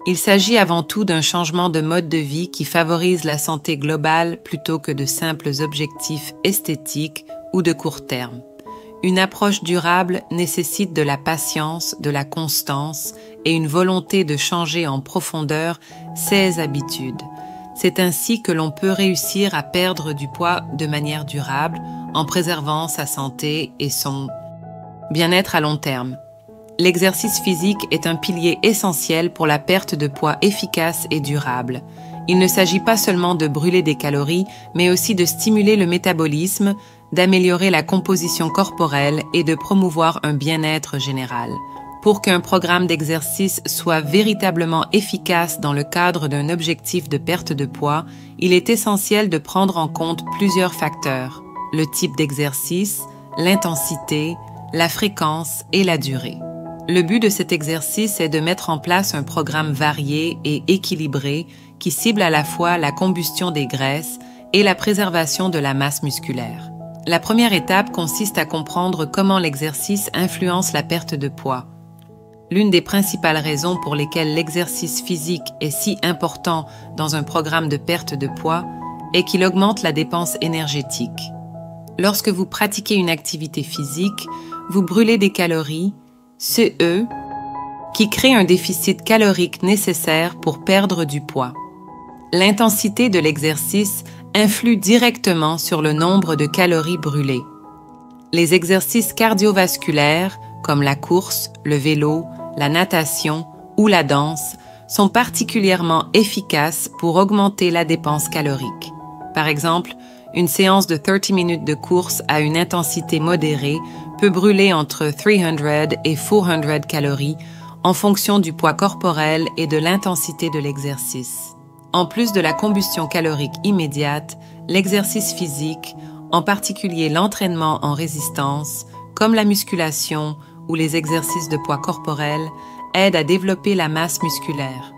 Il s'agit avant tout d'un changement de mode de vie qui favorise la santé globale plutôt que de simples objectifs esthétiques ou de court terme. Une approche durable nécessite de la patience, de la constance et une volonté de changer en profondeur ses habitudes. C'est ainsi que l'on peut réussir à perdre du poids de manière durable en préservant sa santé et son bien-être à long terme. L'exercice physique est un pilier essentiel pour la perte de poids efficace et durable. Il ne s'agit pas seulement de brûler des calories, mais aussi de stimuler le métabolisme, d'améliorer la composition corporelle et de promouvoir un bien-être général. Pour qu'un programme d'exercice soit véritablement efficace dans le cadre d'un objectif de perte de poids, il est essentiel de prendre en compte plusieurs facteurs: le type d'exercice, l'intensité, la fréquence et la durée. Le but de cet exercice est de mettre en place un programme varié et équilibré qui cible à la fois la combustion des graisses et la préservation de la masse musculaire. La première étape consiste à comprendre comment l'exercice influence la perte de poids. L'une des principales raisons pour lesquelles l'exercice physique est si important dans un programme de perte de poids est qu'il augmente la dépense énergétique. Lorsque vous pratiquez une activité physique, vous brûlez des calories, CE, qui crée un déficit calorique nécessaire pour perdre du poids. L'intensité de l'exercice influe directement sur le nombre de calories brûlées. Les exercices cardiovasculaires, comme la course, le vélo, la natation ou la danse, sont particulièrement efficaces pour augmenter la dépense calorique. Par exemple, une séance de 30 minutes de course à une intensité modérée peut brûler entre 300 et 400 calories en fonction du poids corporel et de l'intensité de l'exercice. En plus de la combustion calorique immédiate, l'exercice physique, en particulier l'entraînement en résistance, comme la musculation ou les exercices de poids corporel, aide à développer la masse musculaire.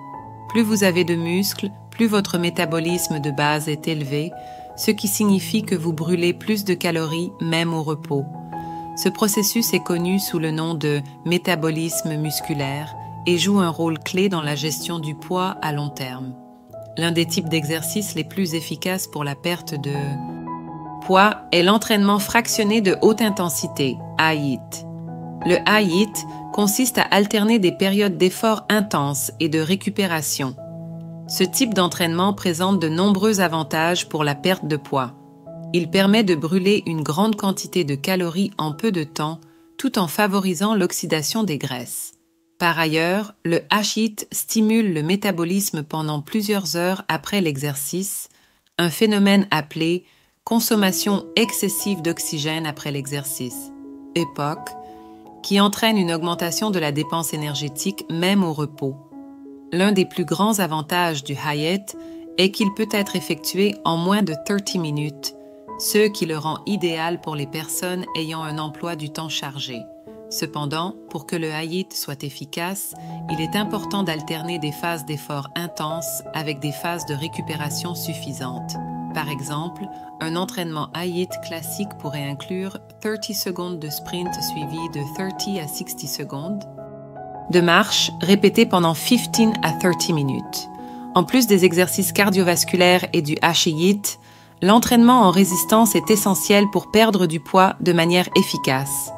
Plus vous avez de muscles, plus votre métabolisme de base est élevé, ce qui signifie que vous brûlez plus de calories même au repos. Ce processus est connu sous le nom de métabolisme musculaire et joue un rôle clé dans la gestion du poids à long terme. L'un des types d'exercices les plus efficaces pour la perte de poids est l'entraînement fractionné de haute intensité, HIIT. Le HIIT consiste à alterner des périodes d'effort intenses et de récupération. Ce type d'entraînement présente de nombreux avantages pour la perte de poids. Il permet de brûler une grande quantité de calories en peu de temps, tout en favorisant l'oxydation des graisses. Par ailleurs, le HIIT stimule le métabolisme pendant plusieurs heures après l'exercice, un phénomène appelé consommation excessive d'oxygène après l'exercice, EPOC, qui entraîne une augmentation de la dépense énergétique même au repos. L'un des plus grands avantages du HIIT est qu'il peut être effectué en moins de 30 minutes, ce qui le rend idéal pour les personnes ayant un emploi du temps chargé. Cependant, pour que le HIIT soit efficace, il est important d'alterner des phases d'effort intenses avec des phases de récupération suffisantes. Par exemple, un entraînement HIIT classique pourrait inclure 30 secondes de sprint suivi de 30 à 60 secondes de marche répétée pendant 15 à 30 minutes. En plus des exercices cardiovasculaires et du HIIT, l'entraînement en résistance est essentiel pour perdre du poids de manière efficace.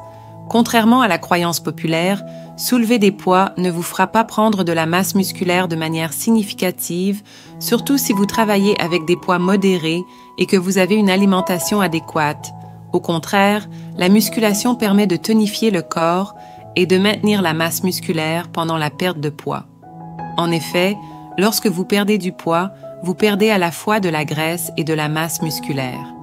Contrairement à la croyance populaire, soulever des poids ne vous fera pas prendre de la masse musculaire de manière significative, surtout si vous travaillez avec des poids modérés et que vous avez une alimentation adéquate. Au contraire, la musculation permet de tonifier le corps et de maintenir la masse musculaire pendant la perte de poids. En effet, lorsque vous perdez du poids, vous perdez à la fois de la graisse et de la masse musculaire.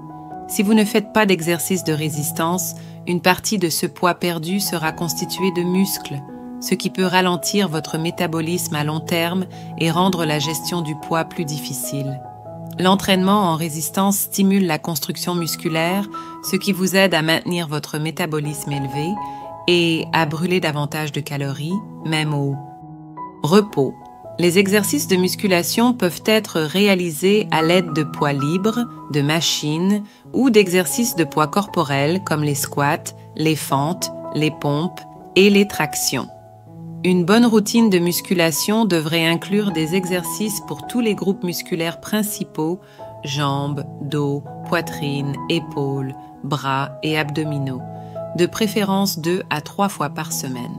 Si vous ne faites pas d'exercice de résistance, une partie de ce poids perdu sera constituée de muscles, ce qui peut ralentir votre métabolisme à long terme et rendre la gestion du poids plus difficile. L'entraînement en résistance stimule la construction musculaire, ce qui vous aide à maintenir votre métabolisme élevé et à brûler davantage de calories, même au repos. Les exercices de musculation peuvent être réalisés à l'aide de poids libres, de machines ou d'exercices de poids corporel comme les squats, les fentes, les pompes et les tractions. Une bonne routine de musculation devrait inclure des exercices pour tous les groupes musculaires principaux, jambes, dos, poitrine, épaules, bras et abdominaux, de préférence 2 à 3 fois par semaine.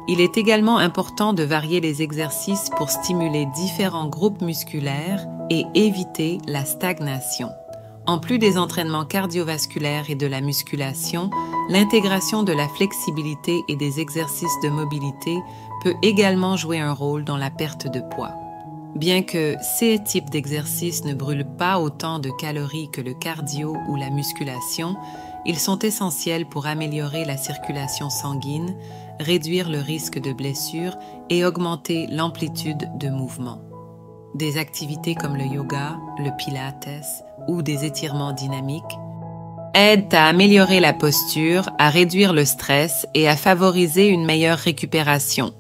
Il est également important de varier les exercices pour stimuler différents groupes musculaires et éviter la stagnation. En plus des entraînements cardiovasculaires et de la musculation, l'intégration de la flexibilité et des exercices de mobilité peut également jouer un rôle dans la perte de poids. Bien que ces types d'exercices ne brûlent pas autant de calories que le cardio ou la musculation, ils sont essentiels pour améliorer la circulation sanguine, réduire le risque de blessures et augmenter l'amplitude de mouvement. Des activités comme le yoga, le pilates ou des étirements dynamiques aident à améliorer la posture, à réduire le stress et à favoriser une meilleure récupération.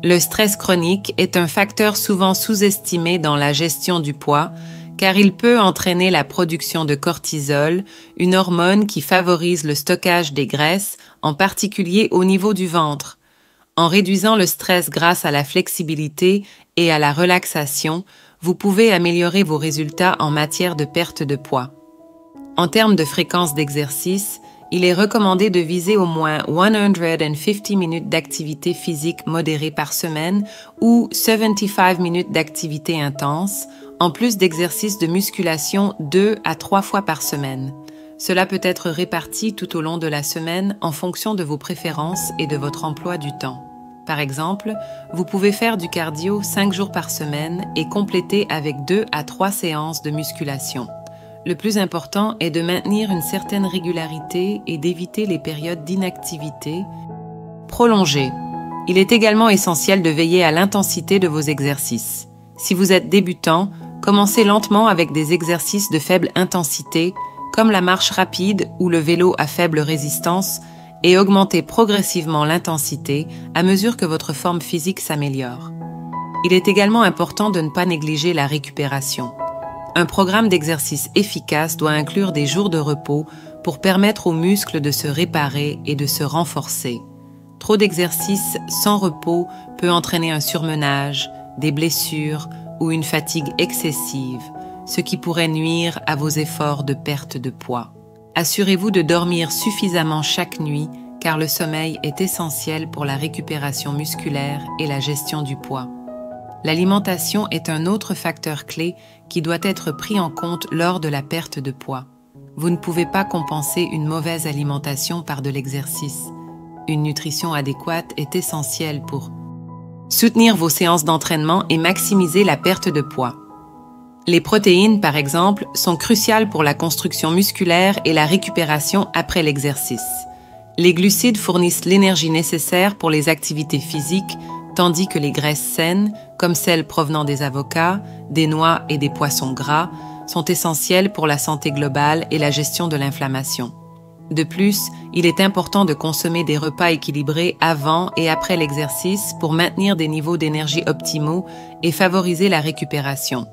Le stress chronique est un facteur souvent sous-estimé dans la gestion du poids, car il peut entraîner la production de cortisol, une hormone qui favorise le stockage des graisses, en particulier au niveau du ventre. En réduisant le stress grâce à la flexibilité et à la relaxation, vous pouvez améliorer vos résultats en matière de perte de poids. En termes de fréquence d'exercice, il est recommandé de viser au moins 150 minutes d'activité physique modérée par semaine ou 75 minutes d'activité intense, en plus d'exercices de musculation 2 à 3 fois par semaine. Cela peut être réparti tout au long de la semaine en fonction de vos préférences et de votre emploi du temps. Par exemple, vous pouvez faire du cardio 5 jours par semaine et compléter avec 2 à 3 séances de musculation. Le plus important est de maintenir une certaine régularité et d'éviter les périodes d'inactivité prolongée. Il est également essentiel de veiller à l'intensité de vos exercices. Si vous êtes débutant, commencez lentement avec des exercices de faible intensité, comme la marche rapide ou le vélo à faible résistance, et augmentez progressivement l'intensité à mesure que votre forme physique s'améliore. Il est également important de ne pas négliger la récupération. Un programme d'exercice efficace doit inclure des jours de repos pour permettre aux muscles de se réparer et de se renforcer. Trop d'exercices sans repos peut entraîner un surmenage, des blessures ou une fatigue excessive, ce qui pourrait nuire à vos efforts de perte de poids. Assurez-vous de dormir suffisamment chaque nuit, car le sommeil est essentiel pour la récupération musculaire et la gestion du poids. L'alimentation est un autre facteur clé qui doit être pris en compte lors de la perte de poids. Vous ne pouvez pas compenser une mauvaise alimentation par de l'exercice. Une nutrition adéquate est essentielle pour soutenir vos séances d'entraînement et maximiser la perte de poids. Les protéines, par exemple, sont cruciales pour la construction musculaire et la récupération après l'exercice. Les glucides fournissent l'énergie nécessaire pour les activités physiques, tandis que les graisses saines, comme celles provenant des avocats, des noix et des poissons gras, sont essentielles pour la santé globale et la gestion de l'inflammation. De plus, il est important de consommer des repas équilibrés avant et après l'exercice pour maintenir des niveaux d'énergie optimaux et favoriser la récupération.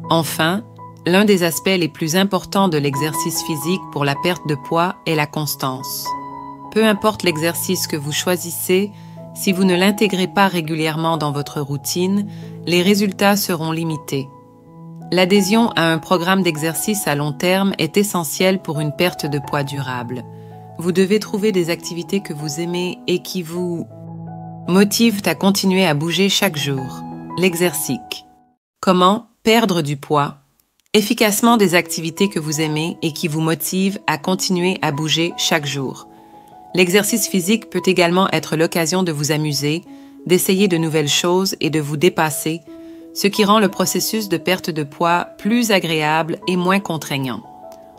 Enfin, l'un des aspects les plus importants de l'exercice physique pour la perte de poids est la constance. Peu importe l'exercice que vous choisissez, si vous ne l'intégrez pas régulièrement dans votre routine, les résultats seront limités. L'adhésion à un programme d'exercice à long terme est essentielle pour une perte de poids durable. Vous devez trouver des activités que vous aimez et qui vous motivent à continuer à bouger chaque jour. L'exercice. Comment perdre du poids? Efficacement des activités que vous aimez et qui vous motivent à continuer à bouger chaque jour. L'exercice physique peut également être l'occasion de vous amuser, d'essayer de nouvelles choses et de vous dépasser, ce qui rend le processus de perte de poids plus agréable et moins contraignant.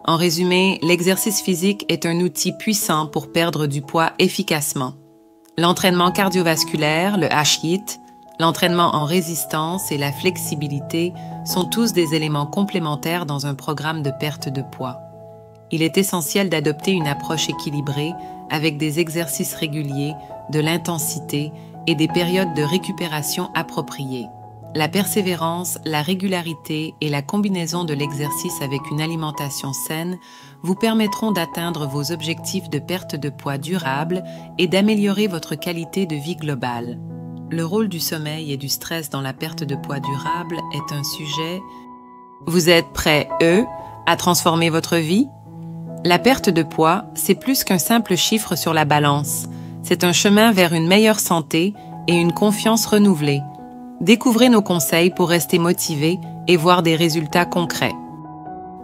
En résumé, l'exercice physique est un outil puissant pour perdre du poids efficacement. L'entraînement cardiovasculaire, le HIIT, l'entraînement en résistance et la flexibilité sont tous des éléments complémentaires dans un programme de perte de poids. Il est essentiel d'adopter une approche équilibrée avec des exercices réguliers, de l'intensité et des périodes de récupération appropriées. La persévérance, la régularité et la combinaison de l'exercice avec une alimentation saine vous permettront d'atteindre vos objectifs de perte de poids durable et d'améliorer votre qualité de vie globale. le rôle du sommeil et du stress dans la perte de poids durable est un sujet. Vous êtes prêts, à transformer votre vie? La perte de poids, c'est plus qu'un simple chiffre sur la balance. C'est un chemin vers une meilleure santé et une confiance renouvelée. Découvrez nos conseils pour rester motivé et voir des résultats concrets.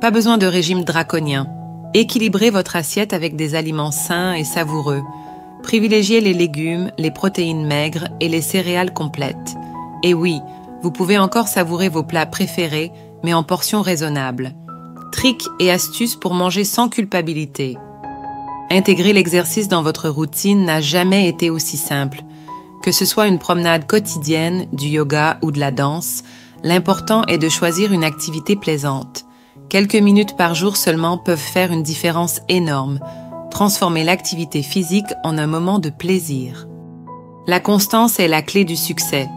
Pas besoin de régime draconien. Équilibrez votre assiette avec des aliments sains et savoureux. Privilégiez les légumes, les protéines maigres et les céréales complètes. Et oui, vous pouvez encore savourer vos plats préférés, mais en portions raisonnables. Tricks et astuces pour manger sans culpabilité. Intégrer l'exercice dans votre routine n'a jamais été aussi simple. Que ce soit une promenade quotidienne, du yoga ou de la danse, l'important est de choisir une activité plaisante. Quelques minutes par jour seulement peuvent faire une différence énorme. Transformer l'activité physique en un moment de plaisir. La constance est la clé du succès.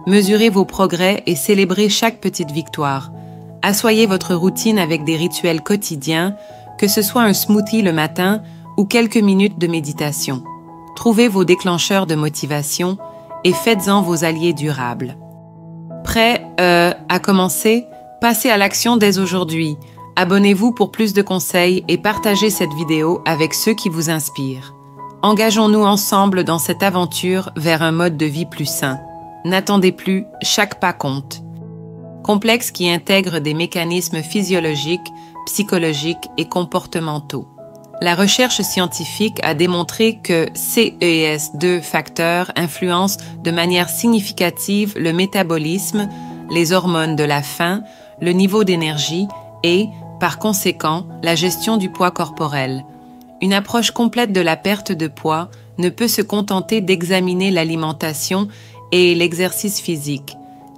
Mesurez vos progrès et célébrez chaque petite victoire. Assoyez votre routine avec des rituels quotidiens, que ce soit un smoothie le matin ou quelques minutes de méditation. Trouvez vos déclencheurs de motivation et faites-en vos alliés durables. Prêt à commencer? Passez à l'action dès aujourd'hui. Abonnez-vous pour plus de conseils et partagez cette vidéo avec ceux qui vous inspirent. Engageons-nous ensemble dans cette aventure vers un mode de vie plus sain. N'attendez plus, chaque pas compte. Complexe qui intègre des mécanismes physiologiques, psychologiques et comportementaux. La recherche scientifique a démontré que CES2 facteurs influencent de manière significative le métabolisme, les hormones de la faim, le niveau d'énergie et, par conséquent, la gestion du poids corporel. Une approche complète de la perte de poids ne peut se contenter d'examiner l'alimentation et l'exercice physique.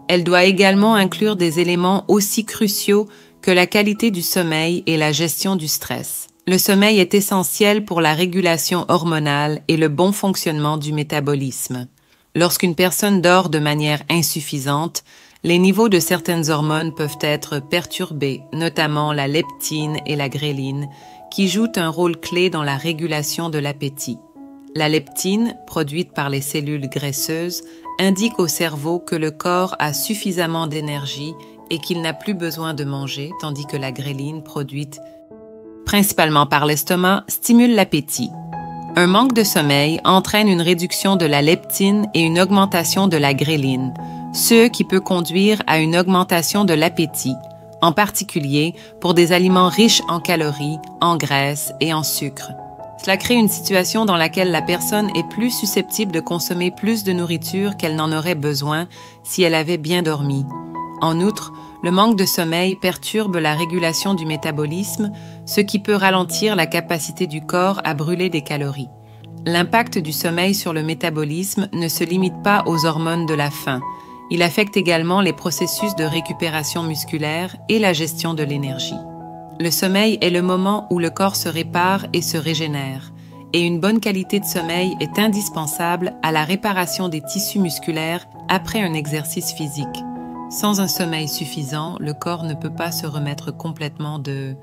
Elle doit également inclure des éléments aussi cruciaux que la qualité du sommeil et la gestion du stress. Le sommeil est essentiel pour la régulation hormonale et le bon fonctionnement du métabolisme. Lorsqu'une personne dort de manière insuffisante, les niveaux de certaines hormones peuvent être perturbés, notamment la leptine et la gréline, qui jouent un rôle clé dans la régulation de l'appétit. La leptine, produite par les cellules graisseuses, indique au cerveau que le corps a suffisamment d'énergie et qu'il n'a plus besoin de manger, tandis que la gréline, produite principalement par l'estomac, stimule l'appétit. Un manque de sommeil entraîne une réduction de la leptine et une augmentation de la gréline, ce qui peut conduire à une augmentation de l'appétit, en particulier pour des aliments riches en calories, en graisses et en sucre. Cela crée une situation dans laquelle la personne est plus susceptible de consommer plus de nourriture qu'elle n'en aurait besoin si elle avait bien dormi. En outre, le manque de sommeil perturbe la régulation du métabolisme, ce qui peut ralentir la capacité du corps à brûler des calories. L'impact du sommeil sur le métabolisme ne se limite pas aux hormones de la faim. Il affecte également les processus de récupération musculaire et la gestion de l'énergie. Le sommeil est le moment où le corps se répare et se régénère, et une bonne qualité de sommeil est indispensable à la réparation des tissus musculaires après un exercice physique. Sans un sommeil suffisant, le corps ne peut pas se remettre complètement de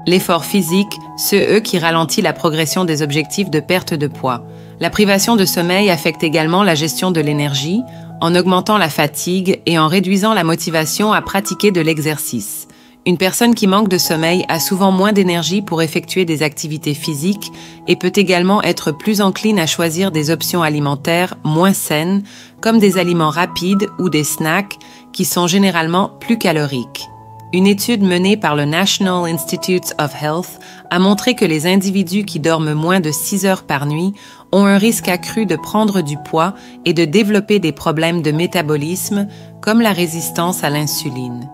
l'effort physique, ce qui ralentit la progression des objectifs de perte de poids. La privation de sommeil affecte également la gestion de l'énergie, en augmentant la fatigue et en réduisant la motivation à pratiquer de l'exercice. Une personne qui manque de sommeil a souvent moins d'énergie pour effectuer des activités physiques et peut également être plus encline à choisir des options alimentaires moins saines, comme des aliments rapides ou des snacks qui sont généralement plus caloriques. Une étude menée par le National Institutes of Health a montré que les individus qui dorment moins de 6 heures par nuit ont un risque accru de prendre du poids et de développer des problèmes de métabolisme comme la résistance à l'insuline.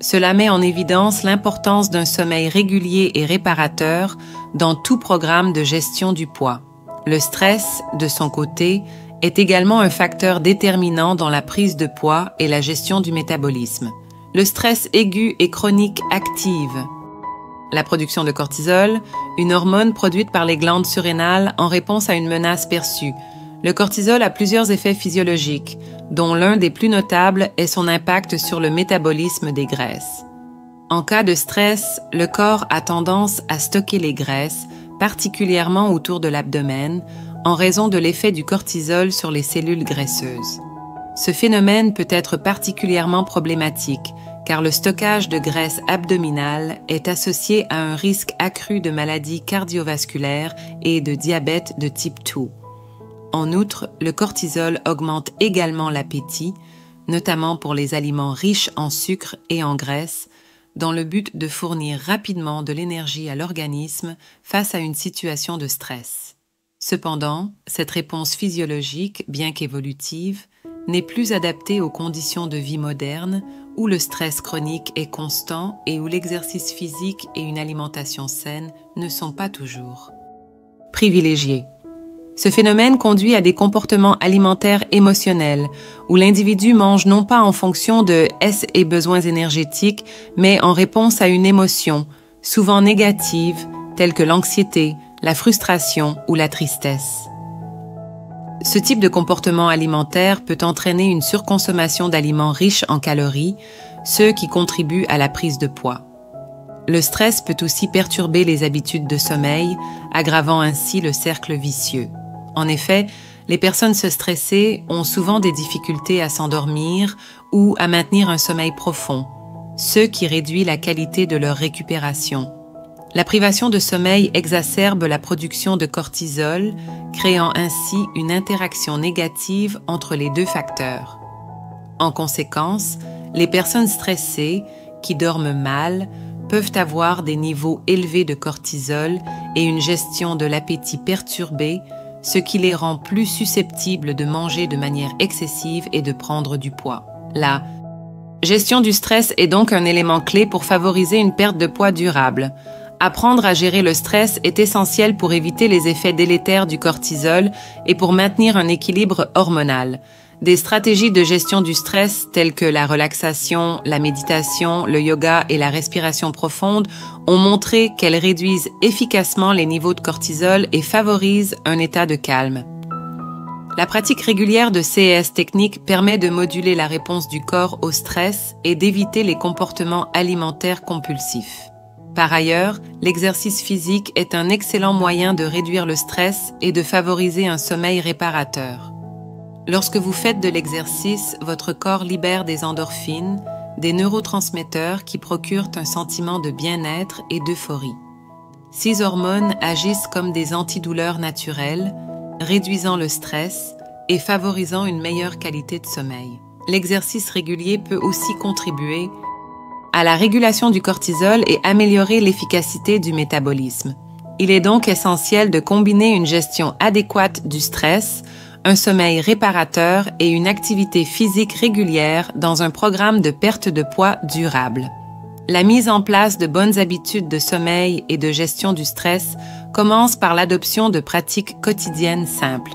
Cela met en évidence l'importance d'un sommeil régulier et réparateur dans tout programme de gestion du poids. Le stress, de son côté, est également un facteur déterminant dans la prise de poids et la gestion du métabolisme. Le stress aigu et chronique active la production de cortisol, une hormone produite par les glandes surrénales en réponse à une menace perçue. Le cortisol a plusieurs effets physiologiques, dont l'un des plus notables est son impact sur le métabolisme des graisses. En cas de stress, le corps a tendance à stocker les graisses, particulièrement autour de l'abdomen, en raison de l'effet du cortisol sur les cellules graisseuses. Ce phénomène peut être particulièrement problématique car le stockage de graisse abdominale est associé à un risque accru de maladies cardiovasculaires et de diabète de type 2. En outre, le cortisol augmente également l'appétit, notamment pour les aliments riches en sucre et en graisse, dans le but de fournir rapidement de l'énergie à l'organisme face à une situation de stress. Cependant, cette réponse physiologique, bien qu'évolutive, n'est plus adaptée aux conditions de vie modernes où le stress chronique est constant et où l'exercice physique et une alimentation saine ne sont pas toujours privilégiés. Ce phénomène conduit à des comportements alimentaires émotionnels, où l'individu mange non pas en fonction de ses besoins énergétiques, mais en réponse à une émotion, souvent négative, telle que l'anxiété, la frustration ou la tristesse. Ce type de comportement alimentaire peut entraîner une surconsommation d'aliments riches en calories, ceux qui contribuent à la prise de poids. Le stress peut aussi perturber les habitudes de sommeil, aggravant ainsi le cercle vicieux. En effet, les personnes stressées ont souvent des difficultés à s'endormir ou à maintenir un sommeil profond, ce qui réduit la qualité de leur récupération. La privation de sommeil exacerbe la production de cortisol, créant ainsi une interaction négative entre les deux facteurs. En conséquence, les personnes stressées, qui dorment mal, peuvent avoir des niveaux élevés de cortisol et une gestion de l'appétit perturbée, ce qui les rend plus susceptibles de manger de manière excessive et de prendre du poids. La gestion du stress est donc un élément clé pour favoriser une perte de poids durable. Apprendre à gérer le stress est essentiel pour éviter les effets délétères du cortisol et pour maintenir un équilibre hormonal. Des stratégies de gestion du stress telles que la relaxation, la méditation, le yoga et la respiration profonde ont montré qu'elles réduisent efficacement les niveaux de cortisol et favorisent un état de calme. La pratique régulière de ces techniques permet de moduler la réponse du corps au stress et d'éviter les comportements alimentaires compulsifs. Par ailleurs, l'exercice physique est un excellent moyen de réduire le stress et de favoriser un sommeil réparateur. Lorsque vous faites de l'exercice, votre corps libère des endorphines, des neurotransmetteurs qui procurent un sentiment de bien-être et d'euphorie. Ces hormones agissent comme des antidouleurs naturelles, réduisant le stress et favorisant une meilleure qualité de sommeil. L'exercice régulier peut aussi contribuer à la régulation du cortisol et améliorer l'efficacité du métabolisme. Il est donc essentiel de combiner une gestion adéquate du stress, un sommeil réparateur et une activité physique régulière dans un programme de perte de poids durable. La mise en place de bonnes habitudes de sommeil et de gestion du stress commence par l'adoption de pratiques quotidiennes simples.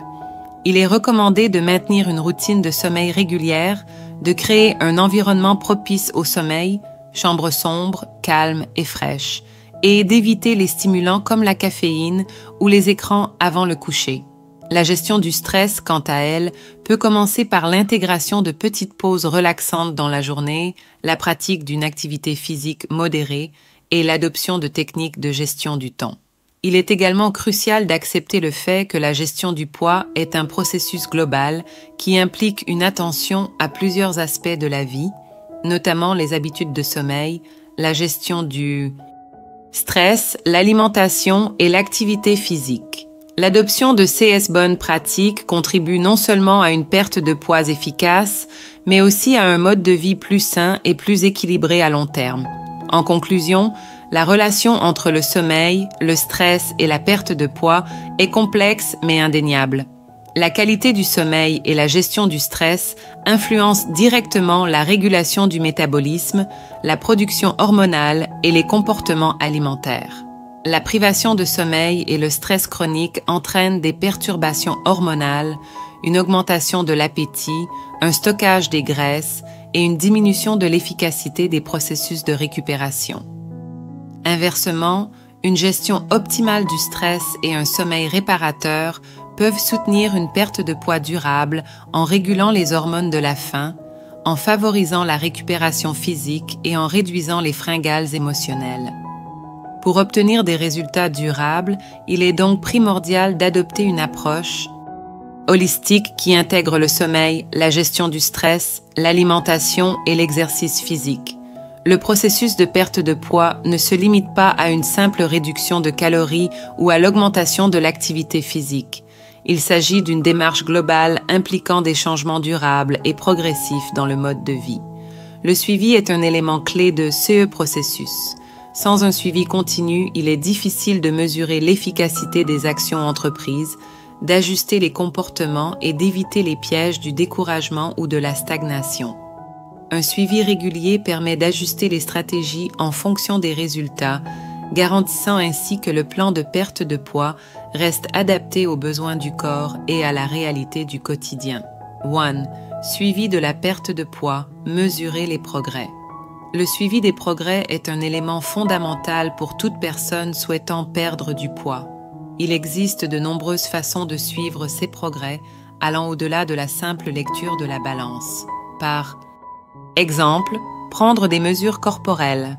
Il est recommandé de maintenir une routine de sommeil régulière, de créer un environnement propice au sommeil, chambre sombre, calme et fraîche, et d'éviter les stimulants comme la caféine ou les écrans avant le coucher. La gestion du stress, quant à elle, peut commencer par l'intégration de petites pauses relaxantes dans la journée, la pratique d'une activité physique modérée et l'adoption de techniques de gestion du temps. Il est également crucial d'accepter le fait que la gestion du poids est un processus global qui implique une attention à plusieurs aspects de la vie, notamment les habitudes de sommeil, la gestion du stress, l'alimentation et l'activité physique. L'adoption de ces bonnes pratiques contribue non seulement à une perte de poids efficace, mais aussi à un mode de vie plus sain et plus équilibré à long terme. En conclusion, la relation entre le sommeil, le stress et la perte de poids est complexe mais indéniable. La qualité du sommeil et la gestion du stress influencent directement la régulation du métabolisme, la production hormonale et les comportements alimentaires. La privation de sommeil et le stress chronique entraînent des perturbations hormonales, une augmentation de l'appétit, un stockage des graisses et une diminution de l'efficacité des processus de récupération. Inversement, une gestion optimale du stress et un sommeil réparateur peuvent soutenir une perte de poids durable en régulant les hormones de la faim, en favorisant la récupération physique et en réduisant les fringales émotionnelles. Pour obtenir des résultats durables, il est donc primordial d'adopter une approche holistique qui intègre le sommeil, la gestion du stress, l'alimentation et l'exercice physique. Le processus de perte de poids ne se limite pas à une simple réduction de calories ou à l'augmentation de l'activité physique. Il s'agit d'une démarche globale impliquant des changements durables et progressifs dans le mode de vie. Le suivi est un élément clé de ce processus. Sans un suivi continu, il est difficile de mesurer l'efficacité des actions entreprises, d'ajuster les comportements et d'éviter les pièges du découragement ou de la stagnation. Un suivi régulier permet d'ajuster les stratégies en fonction des résultats, garantissant ainsi que le plan de perte de poids reste adapté aux besoins du corps et à la réalité du quotidien. 1. Suivi de la perte de poids, mesurer les progrès. Le suivi des progrès est un élément fondamental pour toute personne souhaitant perdre du poids. Il existe de nombreuses façons de suivre ces progrès, allant au-delà de la simple lecture de la balance. Par exemple, prendre des mesures corporelles.